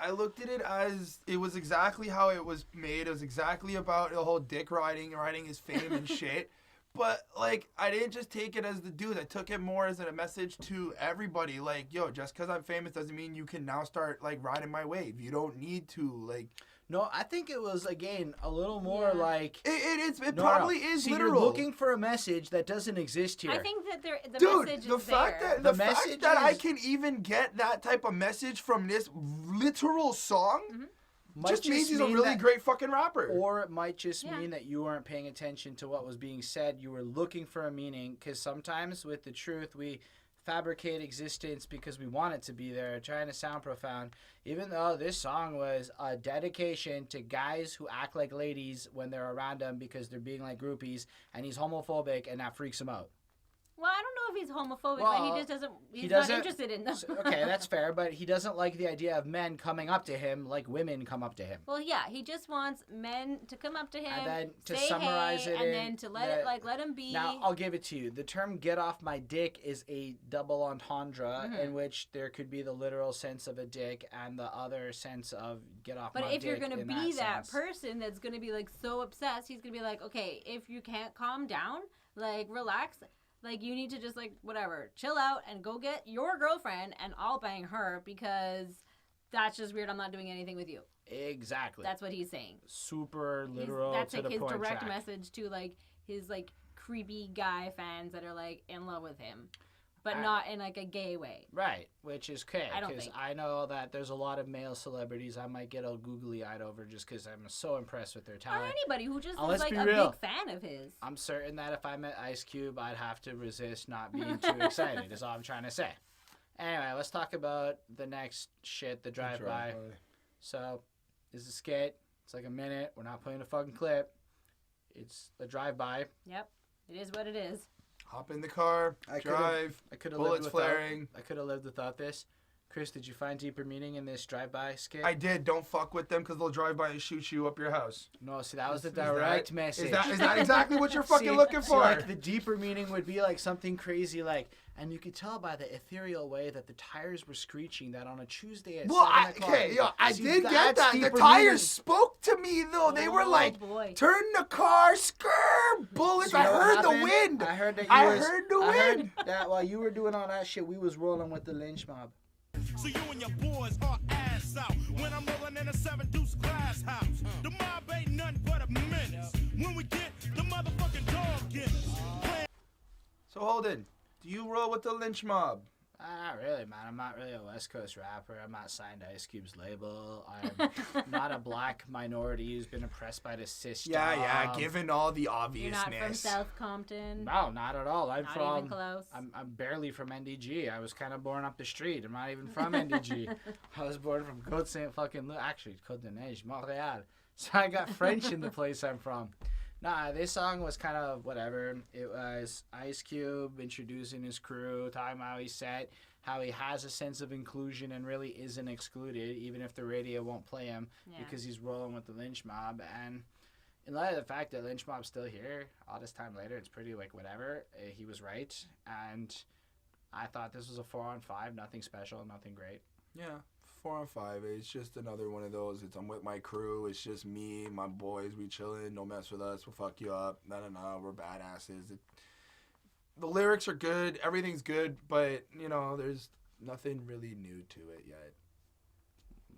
as it was exactly how it was made. It was exactly about the whole dick riding his fame and shit. But, like, I didn't just take it as the dude. I took it more as a message to everybody. Like, yo, just because I'm famous doesn't mean you can now start, like, riding my wave. You don't need to, like... No, I think it was, again, a little more Yeah. like... It No, probably no. is See, literal. you're looking for a message that doesn't exist here. I think that the Dude, message the is fact there. that The the fact message that I is- can even get that type of message from this literal song Might just means he's a mean really that- great fucking rapper. Or it might just Yeah. mean that you weren't paying attention to what was being said. You were looking for a meaning, because sometimes with the truth, we fabricate existence because we want it to be there, trying to sound profound. Even though this song was a dedication to guys who act like ladies when they're around them because they're being like groupies, and he's homophobic, and that freaks him out. Well, I don't know if he's homophobic, but Well, he just doesn't. He's he not doesn't- interested in them. So, okay, that's fair, but he doesn't like the idea of men coming up to him like women come up to him. Well, yeah, he just wants men to come up to him, And then to say summarize hey, it and in then to let him be. Now, I'll give it to you. The term "get off my dick" is a double entendre in which there could be the literal sense of a dick and the other sense of "get off my But dick." if you're gonna in be that sense. person that's gonna be like so obsessed, he's gonna be like, okay, if you can't calm down, like relax, like you need to just like whatever, chill out and go get your girlfriend and I'll bang her because that's just weird. I'm not doing anything with you. Exactly. That's what he's saying. Super literal That's to like the his point direct track. message to like his like creepy guy fans that are like in love with him, but I- not in like a gay way. Right, which is okay. I don't Because think. I know that there's a lot of male celebrities I might get all googly-eyed over just because I'm so impressed with their Or talent. anybody who just Oh, is let's like be a real. big fan of his. I'm certain that if I met Ice Cube, I'd have to resist not being too excited, is all I'm trying to say. Anyway, let's talk about the next shit, the drive-by. So, this is a skit. It's like a minute. We're not playing a fucking clip. It's a drive-by. Yep, it is what it is. Hop in the car, I drive, I could have lived bullets without. flaring. I could have lived without this. Chris, did you find deeper meaning in this drive-by skit? I did. Don't fuck with them because they'll drive by and shoot you up your house. No, see, that was the direct message. Is that exactly what you're fucking looking for? Like, the deeper meaning would be like something crazy like, and you could tell by the ethereal way that the tires were screeching that on a Tuesday at 7 o'clock. I did get that. The tires spoke to me, though. They were like, turn the car, skr, bullets. So you I know what heard the happened? wind. I heard that I heard the I heard wind. that while you were doing all that shit, we was rolling with the Lench mob. So you and your boys are ass out when I'm rolling in a 7-deuce glass house. The mob ain't nothing but a menace. When we get the motherfucking dog gets. So Holden, do you roll with the Lynch mob? Not really, man. I'm not really a West Coast rapper. I'm not signed to Ice Cube's label. I'm not a black minority who's been oppressed by the system. Yeah, given all the You're obviousness. not from South Compton. No, not at all. I'm Not from. even close. I'm barely from NDG. I was kind of born up the street. I'm not even from NDG. I was born from Côte Saint fucking actually Côte de Neige, Montreal. So I got French in the place I'm from. Nah, this song was kind of whatever. It was Ice Cube introducing his crew, talking about how he's set, how he has a sense of inclusion and really isn't excluded, even if the radio won't play him because he's rolling with the Lynch mob. And in light of the fact that Lynch mob's still here, all this time later, it's pretty like whatever. He was right, and I thought this was a 4-on-5, nothing special, nothing great. Yeah, 4-on-5. It's just another one of those. I'm with my crew. It's just me, my boys. We chilling. Don't mess with us. We'll fuck you up. No. We're badasses. The lyrics are good. Everything's good, but there's nothing really new to it yet.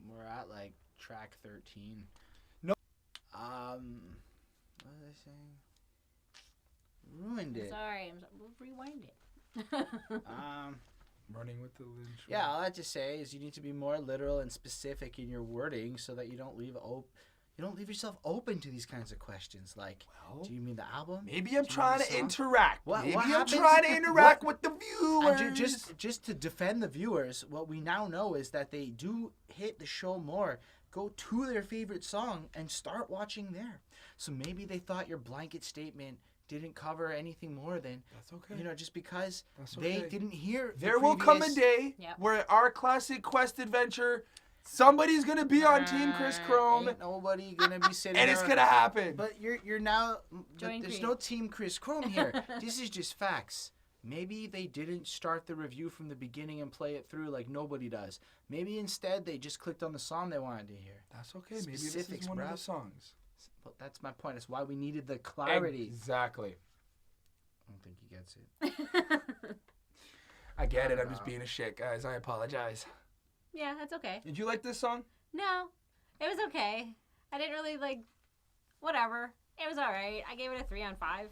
We're at like track 13. No. What was I saying? Ruined it. Sorry, we'll rewind it. Running with the Lynch. Yeah, all I have to say is you need to be more literal and specific in your wording so that you don't leave yourself open to these kinds of questions. Like, do you mean the album? Maybe I'm trying to interact. What I'm happens? trying to interact with the viewers. And just to defend the viewers, what we now know is that they do hit the show more. Go to their favorite song and start watching there. So maybe they thought your blanket statement didn't cover anything more than That's okay. Just because okay. they didn't hear. There will come a day where our classic quest adventure, somebody's gonna be on Team Chris Chrome. Ain't nobody gonna be sitting and it's gonna happen. But you're now. Join There's Creed. no Team Chris Chrome here. This is just facts. Maybe they didn't start the review from the beginning and play it through like nobody does. Maybe instead they just clicked on the song they wanted to hear. That's okay. Maybe this is one of the songs. But that's my point. It's why we needed the clarity. Exactly. I don't think he gets it. I get it. I'm just being a shit, guys. I apologize. Yeah, that's okay. Did you like this song? No, it was okay. I didn't really whatever. It was all right. I gave it a 3-on-5.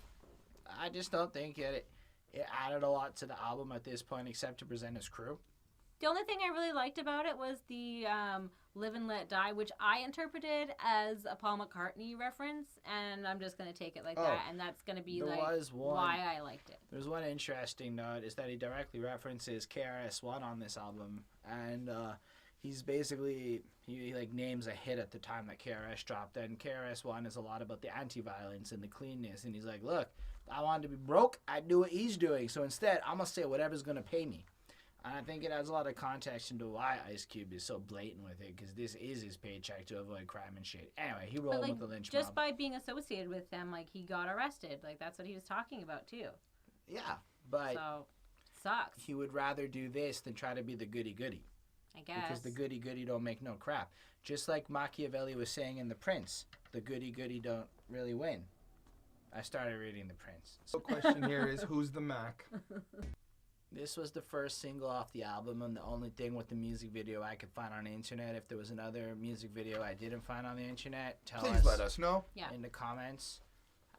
I just don't think it added a lot to the album at this point except to present his crew. The only thing I really liked about it was the Live and Let Die, which I interpreted as a Paul McCartney reference, and I'm just going to take it like that, and that's going to be why I liked it. There's one interesting note, is that he directly references KRS-One on this album, and he's basically, he names a hit at the time that KRS dropped, and KRS-One is a lot about the anti-violence and the cleanness, and he's like, look, if I wanted to be broke, I'd do what he's doing, so instead, I'm going to say whatever's going to pay me. And I think it adds a lot of context into why Ice Cube is so blatant with it, because this is his paycheck to avoid crime and shit. Anyway, he rolled with the Lynch mob. Just by being associated with them, he got arrested. That's what he was talking about, too. Yeah, but So, sucks. he would rather do this than try to be the goody-goody. I guess. Because the goody-goody don't make no crap. Just like Machiavelli was saying in The Prince, the goody-goody don't really win. I started reading The Prince. The question here is, who's the Mack? This was the first single off the album and the only thing with the music video I could find on the internet. If there was another music video I didn't find on the internet, Please let us know in the comments.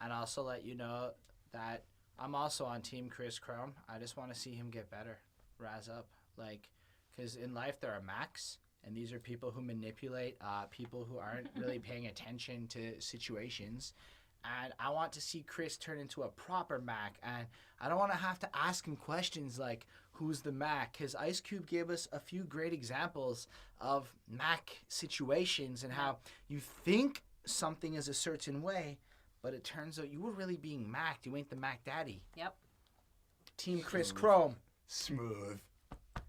And also let you know that I'm also on Team Chris Chrome. I just want to see him get better, rise up. Because in life there are Macks, and these are people who manipulate people who aren't really paying attention to situations. And I want to see Chris turn into a proper Mack. And I don't want to have to ask him questions like, who's the Mack? Because Ice Cube gave us a few great examples of Mack situations and how you think something is a certain way, but it turns out you were really being Macked. You ain't the Mack Daddy. Yep. Team Chris Chrome. Smooth.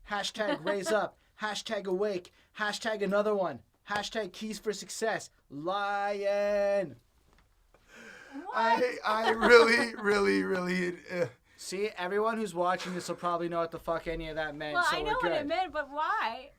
Hashtag raise up. Hashtag awake. Hashtag another one. Hashtag keys for success. Lion. I really. See, everyone who's watching this will probably know what the fuck any of that meant. Well, so I know we're what good. it meant, but why?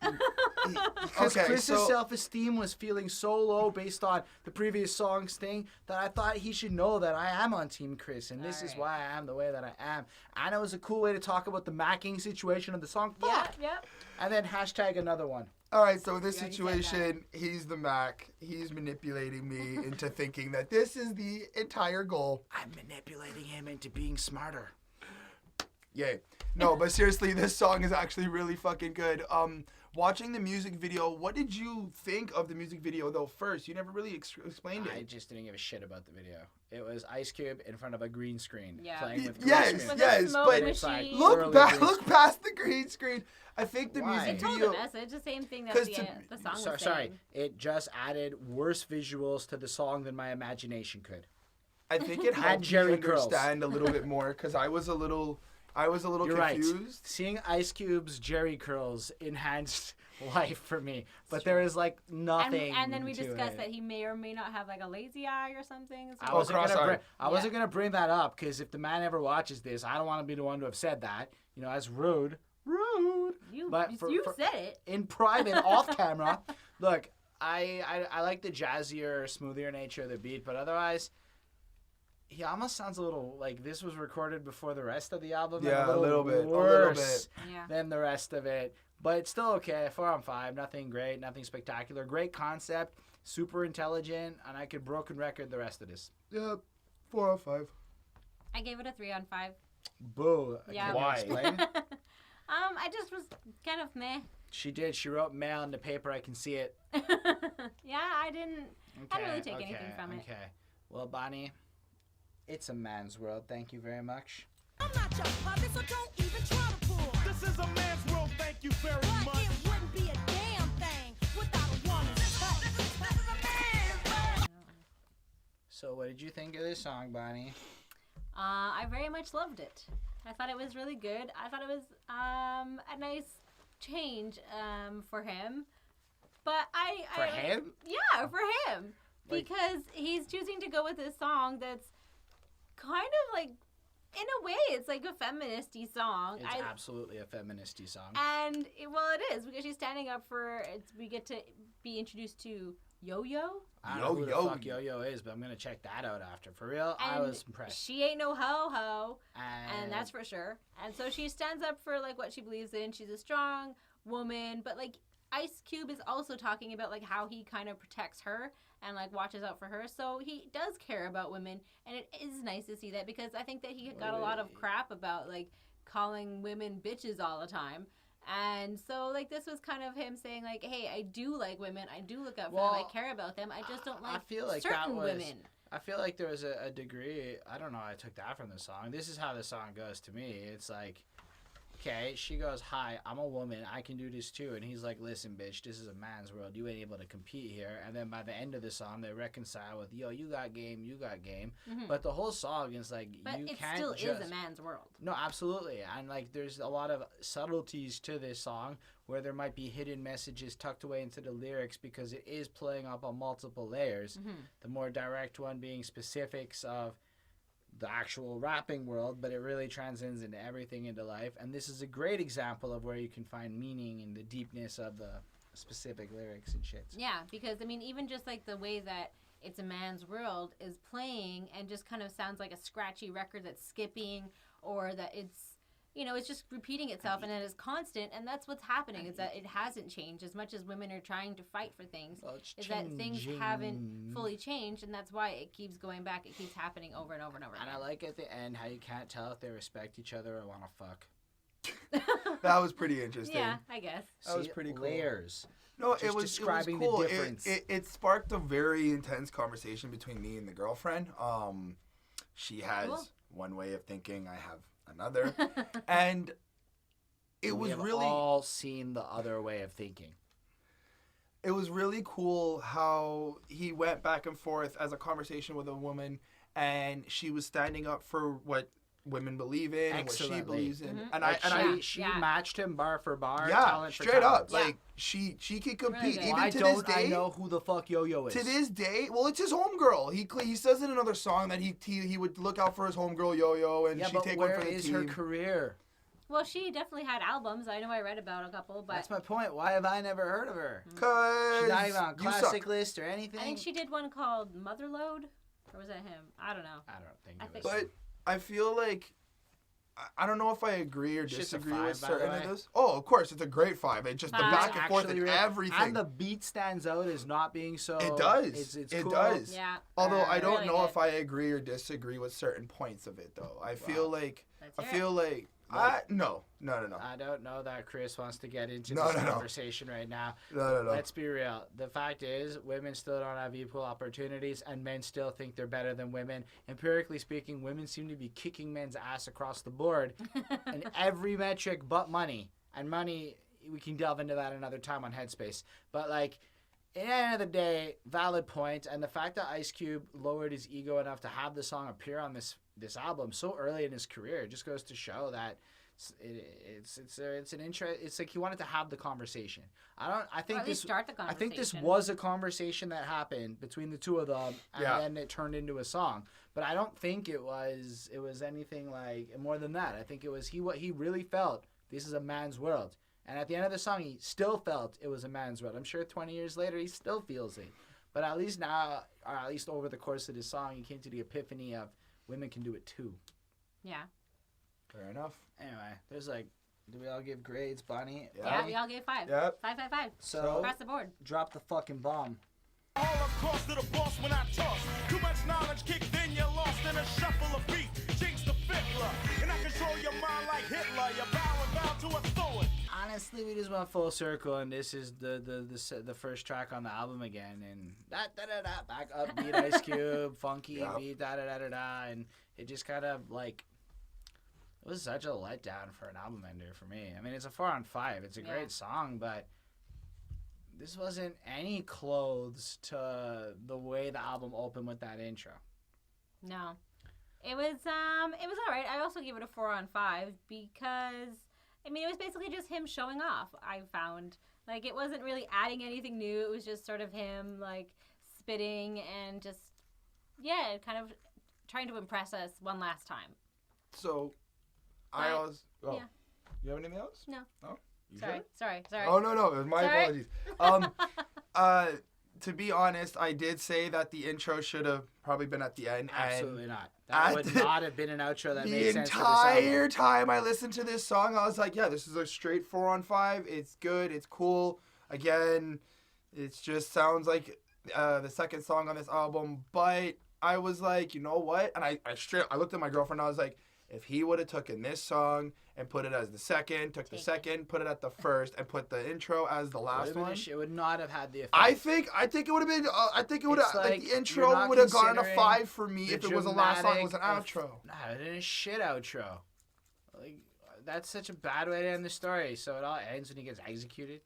Because Okay, Chris's so- self-esteem was feeling so low based on the previous song's thing that I thought he should know that I am on Team Chris, and this is Alright. why I am the way that I am. And it was a cool way to talk about the macking situation of the song. Yeah, Fuck! yep. And then hashtag another one. All right, so in this You already said that. situation, he's the Mack. He's manipulating me into thinking that this is the entire goal. I'm manipulating him into being smarter. Yay. No, but seriously, this song is actually really fucking good. Watching the music video, what did you think of the music video, though, first? You never really explained I it. just didn't give a shit about the video. It was Ice Cube in front of a green screen. Yeah. Playing with green Yes, screen. With yes, the smoke but it's like, machine. look- Look past the green screen. I think the Why? music It told video... the message, the same thing that 'Cause the to- song was Sorry, saying. it just added worse visuals to the song than my imagination could. I think it Had helped me Jerry curls. understand a little bit more, because I was a little You're right. confused. Seeing Ice Cube's Jerry curls enhanced life for me, but there is like nothing. And then we to discussed it. that he may or may not have like a lazy eye or something. I wasn't gonna cross-eyed. bring that up because if the man ever watches this, I don't want to be the one to have said that. You know, that's rude. Rude. You But for- said it. In private, off camera. Look, I like the jazzier, smoother nature of the beat, but otherwise, he almost sounds a little like this was recorded before the rest of the album. and Yeah, a little bit. Worse Yeah. than the rest of it. But it's still okay. 4 on 5. Nothing great. Nothing spectacular. Great concept. Super intelligent. And I could broken record the rest of this. Yeah, 4 out of 5. I gave it a 3 on 5. Boo. Yeah. Can you Why? explain? I just was kind of meh. She did. She wrote mail in the paper. I can see it. Yeah, I didn't really take anything from it. Okay. Well, Bonnie, it's a man's world. Thank you very much. I'm not your puppet, so don't even try to pull. This is a man's world, thank you very But much. it wouldn't be a damn thing without a woman's touch. So, what did you think of this song, Bonnie? I very much loved it. I thought it was really good. I thought it was a nice change for him. But For him? Yeah, for him. Like- Because he's choosing to go with this song that's kind of like, in a way, it's like a feminist-y song. It's absolutely a feministy song. And, it is, because she's standing up for, we get to be introduced to Yo-Yo. I don't know who the Yo-Yo. fuck Yo-Yo is, but I'm going to check that out after. For real, I And was impressed. She ain't no ho-ho. And And that's for sure. And so she stands up for like what she believes in. She's a strong woman, but like Ice Cube is also talking about like how he kind of protects her and like watches out for her. So he does care about women, and it is nice to see that because I think that he got a lot of crap about like calling women bitches all the time. And so like this was kind of him saying like, hey, I do like women. I do look out for them. I Well, care about them. I just don't I like feel like certain that was- women. I feel like there was a degree, I don't know, I took that from the song. This is how the song goes to me. It's like, okay, she goes, hi, I'm a woman, I can do this too. And he's like, listen, bitch, this is a man's world. You ain't able to compete here. And then by the end of the song, they reconcile with, yo, you got game, you got game. Mhm. But the whole song is like, But you it can't still just... is a man's world. No, absolutely. And like there's a lot of subtleties to this song where there might be hidden messages tucked away into the lyrics because it is playing up on multiple layers. Mhm. The more direct one being specifics of the actual rapping world, but it really transcends into everything into life. And this is a great example of where you can find meaning in the deepness of the specific lyrics and shit. Yeah, because I mean, even just like the way that It's a Man's World is playing and just kind of sounds like a scratchy record that's skipping, or that it's, you know, it's just repeating itself and it is constant, and that's what's happening, is that it hasn't changed as much as women are trying to fight for things. Well, it's Is that things changing. haven't fully changed, and that's why it keeps going back. It keeps happening over and over and over And I again. like at the end how you can't tell if they respect each other or want to fuck. That was pretty interesting. Yeah, I guess. That was See, pretty cool. layers. No, Just it was describing the cool. difference. It sparked a very intense conversation between me and the girlfriend. She has Cool. one way of thinking, I have another, and it We was have really all seen the other way of thinking. it was really cool how he went back and forth as a conversation with a woman, and she was standing up for what women believe in and what she Excellently. believes in. Mhm. And She Yeah. matched him bar for bar. yeah, talent for straight up. talent. Yeah. Like she can compete. good. Even Why to this don't day. I know who the fuck Yo-Yo is? To this day, well, it's his homegirl. He says in another song that he would look out for his homegirl Yo-Yo and Yeah, she'd but take one where for the is team. her career? Well, she definitely had albums. I know I read about a couple, but That's my point. Why have I never heard of her? Cause She's not even on you classic suck. list or anything. I think she did one called Motherload, or was that him? I don't know. I don't think I it was. think- But I feel like I don't know if I agree or It's just a disagree 5, with by the certain way. of this. Oh, of course, it's a great 5. It's just the 5. back and forth Actually and really- everything. And the beat stands out as not being so. It does. It's It cool. does. Yeah. Although I don't Really know good. if I agree or disagree with certain points of it, though. I feel like Let's I hear feel like no. I don't know that Chris wants to get into No, this no, no. conversation right now. No. Let's be real. The fact is, women still don't have equal opportunities, and men still think they're better than women. Empirically speaking, women seem to be kicking men's ass across the board in every metric but money. And money, we can delve into that another time on Headspace. But, like, at the end of the day, valid point. And the fact that Ice Cube lowered his ego enough to have the song appear on this album so early in his career just goes to show that it's an interest. It's like he wanted to have the conversation. I think Or at least start the I think this conversation. was a conversation that happened between the two of them, and Yeah. then it turned into a song. But I don't think it was anything like more than that. I think it was what he really felt. This is a man's world. And at the end of the song, he still felt it was a man's world. I'm sure 20 years later, he still feels it. But at least now, or at least over the course of this song, he came to the epiphany of women can do it too. Yeah. Fair enough. Anyway, there's like, do we all give grades, Bonnie? Yeah, we all gave 5. Yep. 5, 5, 5. So, Across the board. drop the fucking bomb. All across to the boss when I toss. Too much knowledge kicked in, you're lost in a shuffle of beat. Jinx the fiddler, and I control your mind like Hitler. You're bow to authority. Honestly, we just went full circle, and this is the first track on the album again, and back upbeat Ice Cube, funky beat, and it just kind of like it was such a letdown for an album ender for me. I mean, it's a 4 on 5. It's a great song, but this wasn't any clothes to the way the album opened with that intro. No. It was all right. I also gave it a 4 on 5 because I mean, it was basically just him showing off. I found like it wasn't really adding anything new. It was just sort of him like spitting and just kind of trying to impress us one last time. So, I But- always. Oh, yeah. you have anything else? No. Oh, you Sorry. sure? Sorry. Oh no, it was my Sorry. apologies. To be honest, I did say that the intro should have probably been at the end. Absolutely and not. That at would the- not have been an outro that the made sense for this album. entire time I listened to this song, I was like, yeah, this is a straight 4 on 5. It's good. It's cool. Again, it just sounds like the second song on this album. But I was like, you know what? And I looked at my girlfriend and I was like, if he would have taken this song and put it as the second, took the second, put it at the first, and put the intro as the last one, It would not have had the effect. I think it would have been. I think it would have. It's Like, like the you're intro not would have gotten a considering 5 for me the if it was the last song. It was an dramatic outro. Nah, it ain't a shit outro. Like that's such a bad way to end the story. So it all ends when he gets executed.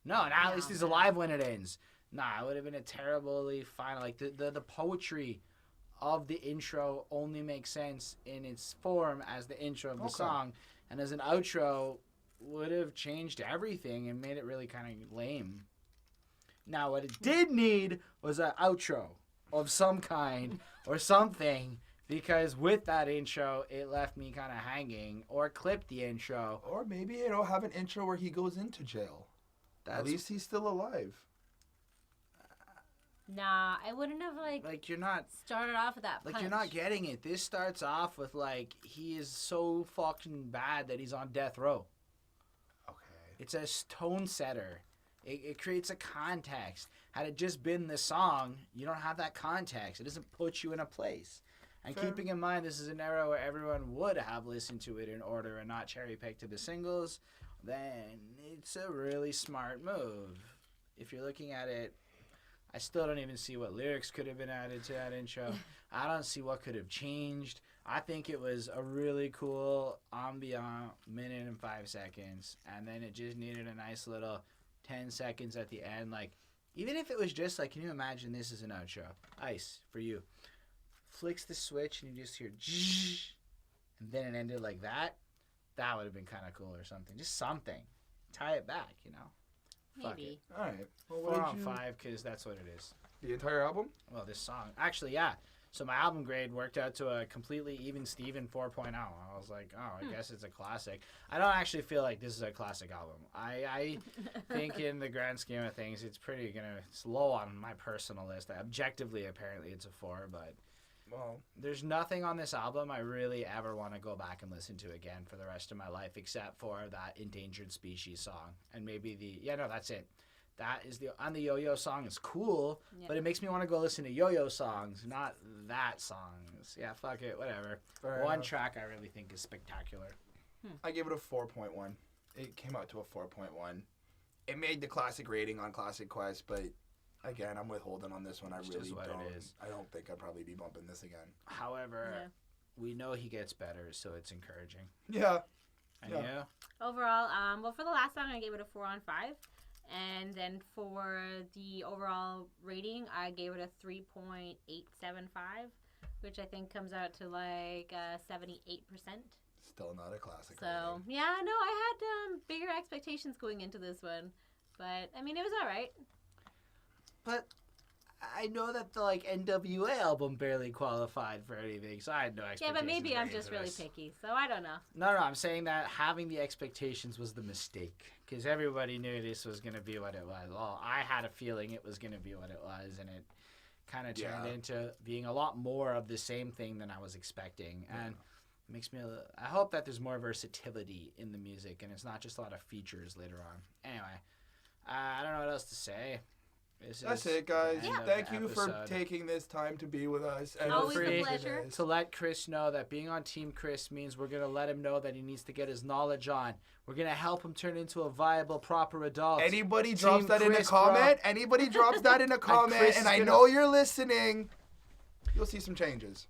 No, now at least he's alive when it ends. Nah, it would have been a terribly final. Like the poetry of the intro only makes sense in its form as the intro of the song, and as an outro would have changed everything and made it really kind of lame. Now what it did need was an outro of some kind or something, because with that intro it left me kind of hanging, or clip the intro. Or maybe have an intro where he goes into jail. At least he's still alive. Nah, I wouldn't have like you're not started off with that punch. like you're not getting it. This starts off with like he is so fucking bad that he's on death row. Okay. It's a tone setter. It creates a context. Had it just been the song, you don't have that context. It doesn't put you in a place. And Fair. keeping in mind this is an era where everyone would have listened to it in order and not cherry picked to the singles, then it's a really smart move. If you're looking at it, I still don't even see what lyrics could have been added to that intro. I don't see what could have changed. I think it was a really cool ambient minute and 5 seconds, and then it just needed a nice little 10 seconds at the end. Like, even if it was just like, can you imagine this is an outro? Ice, for you. Flicks the switch and you just hear, and then it ended like that, that would have been kind of cool or something. Just something. Tie it back, you know? Fuck Maybe. it. All right. Well, 4 what on did you... 5 because that's what it is. The entire album? Well, this song. Actually, yeah. So my album grade worked out to a completely even Steven 4.0. I was like, oh, I guess it's a classic. I don't actually feel like this is a classic album. I think in the grand scheme of things, it's it's low on my personal list. Objectively, apparently, it's a 4, but Well, there's nothing on this album I really ever want to go back and listen to again for the rest of my life, except for that Endangered Species song. And maybe that's it. That is the Yo-Yo song is cool, but it makes me want to go listen to Yo-Yo songs, not that songs. Yeah, fuck it, whatever. Fair One enough. track I really think is spectacular. I gave it a 4.1. It came out to a 4.1. It made the classic rating on Classic Quest, but again, I'm withholding on this one. I It's really just what don't. it is. I don't think I'd probably be bumping this again. However, Yeah. we know he gets better, so it's encouraging. Yeah. And Yeah. you? Overall, well, for the last song, I gave it a 4 on 5. And then for the overall rating, I gave it a 3.875, which I think comes out to like 78%. Still not a classic. So, rating. yeah, no, I had bigger expectations going into this one. But, I mean, it was all right. But I know that the NWA album barely qualified for anything, so I had no Yeah, expectations. but maybe I'm going just into really this. picky, so I don't know. No, I'm saying that having the expectations was the mistake, because everybody knew this was going to be what it was. Well, I had a feeling it was going to be what it was, and it kind of turned into being a lot more of the same thing than I was expecting. And it makes me I hope that there's more versatility in the music, and it's not just a lot of features later on. Anyway, I don't know what else to say. That's it, guys. the end of Thank the you for episode. taking this time to be with us. And Always a listening to pleasure. this. To let Chris know that being on Team Chris means we're going to let him know that he needs to get his knowledge on. We're going to help him turn into a viable, proper adult. Anybody Team drops that in a Chris, bro. comment, anybody drops that in a comment, Chris and is I gonna- know you're listening, you'll see some changes.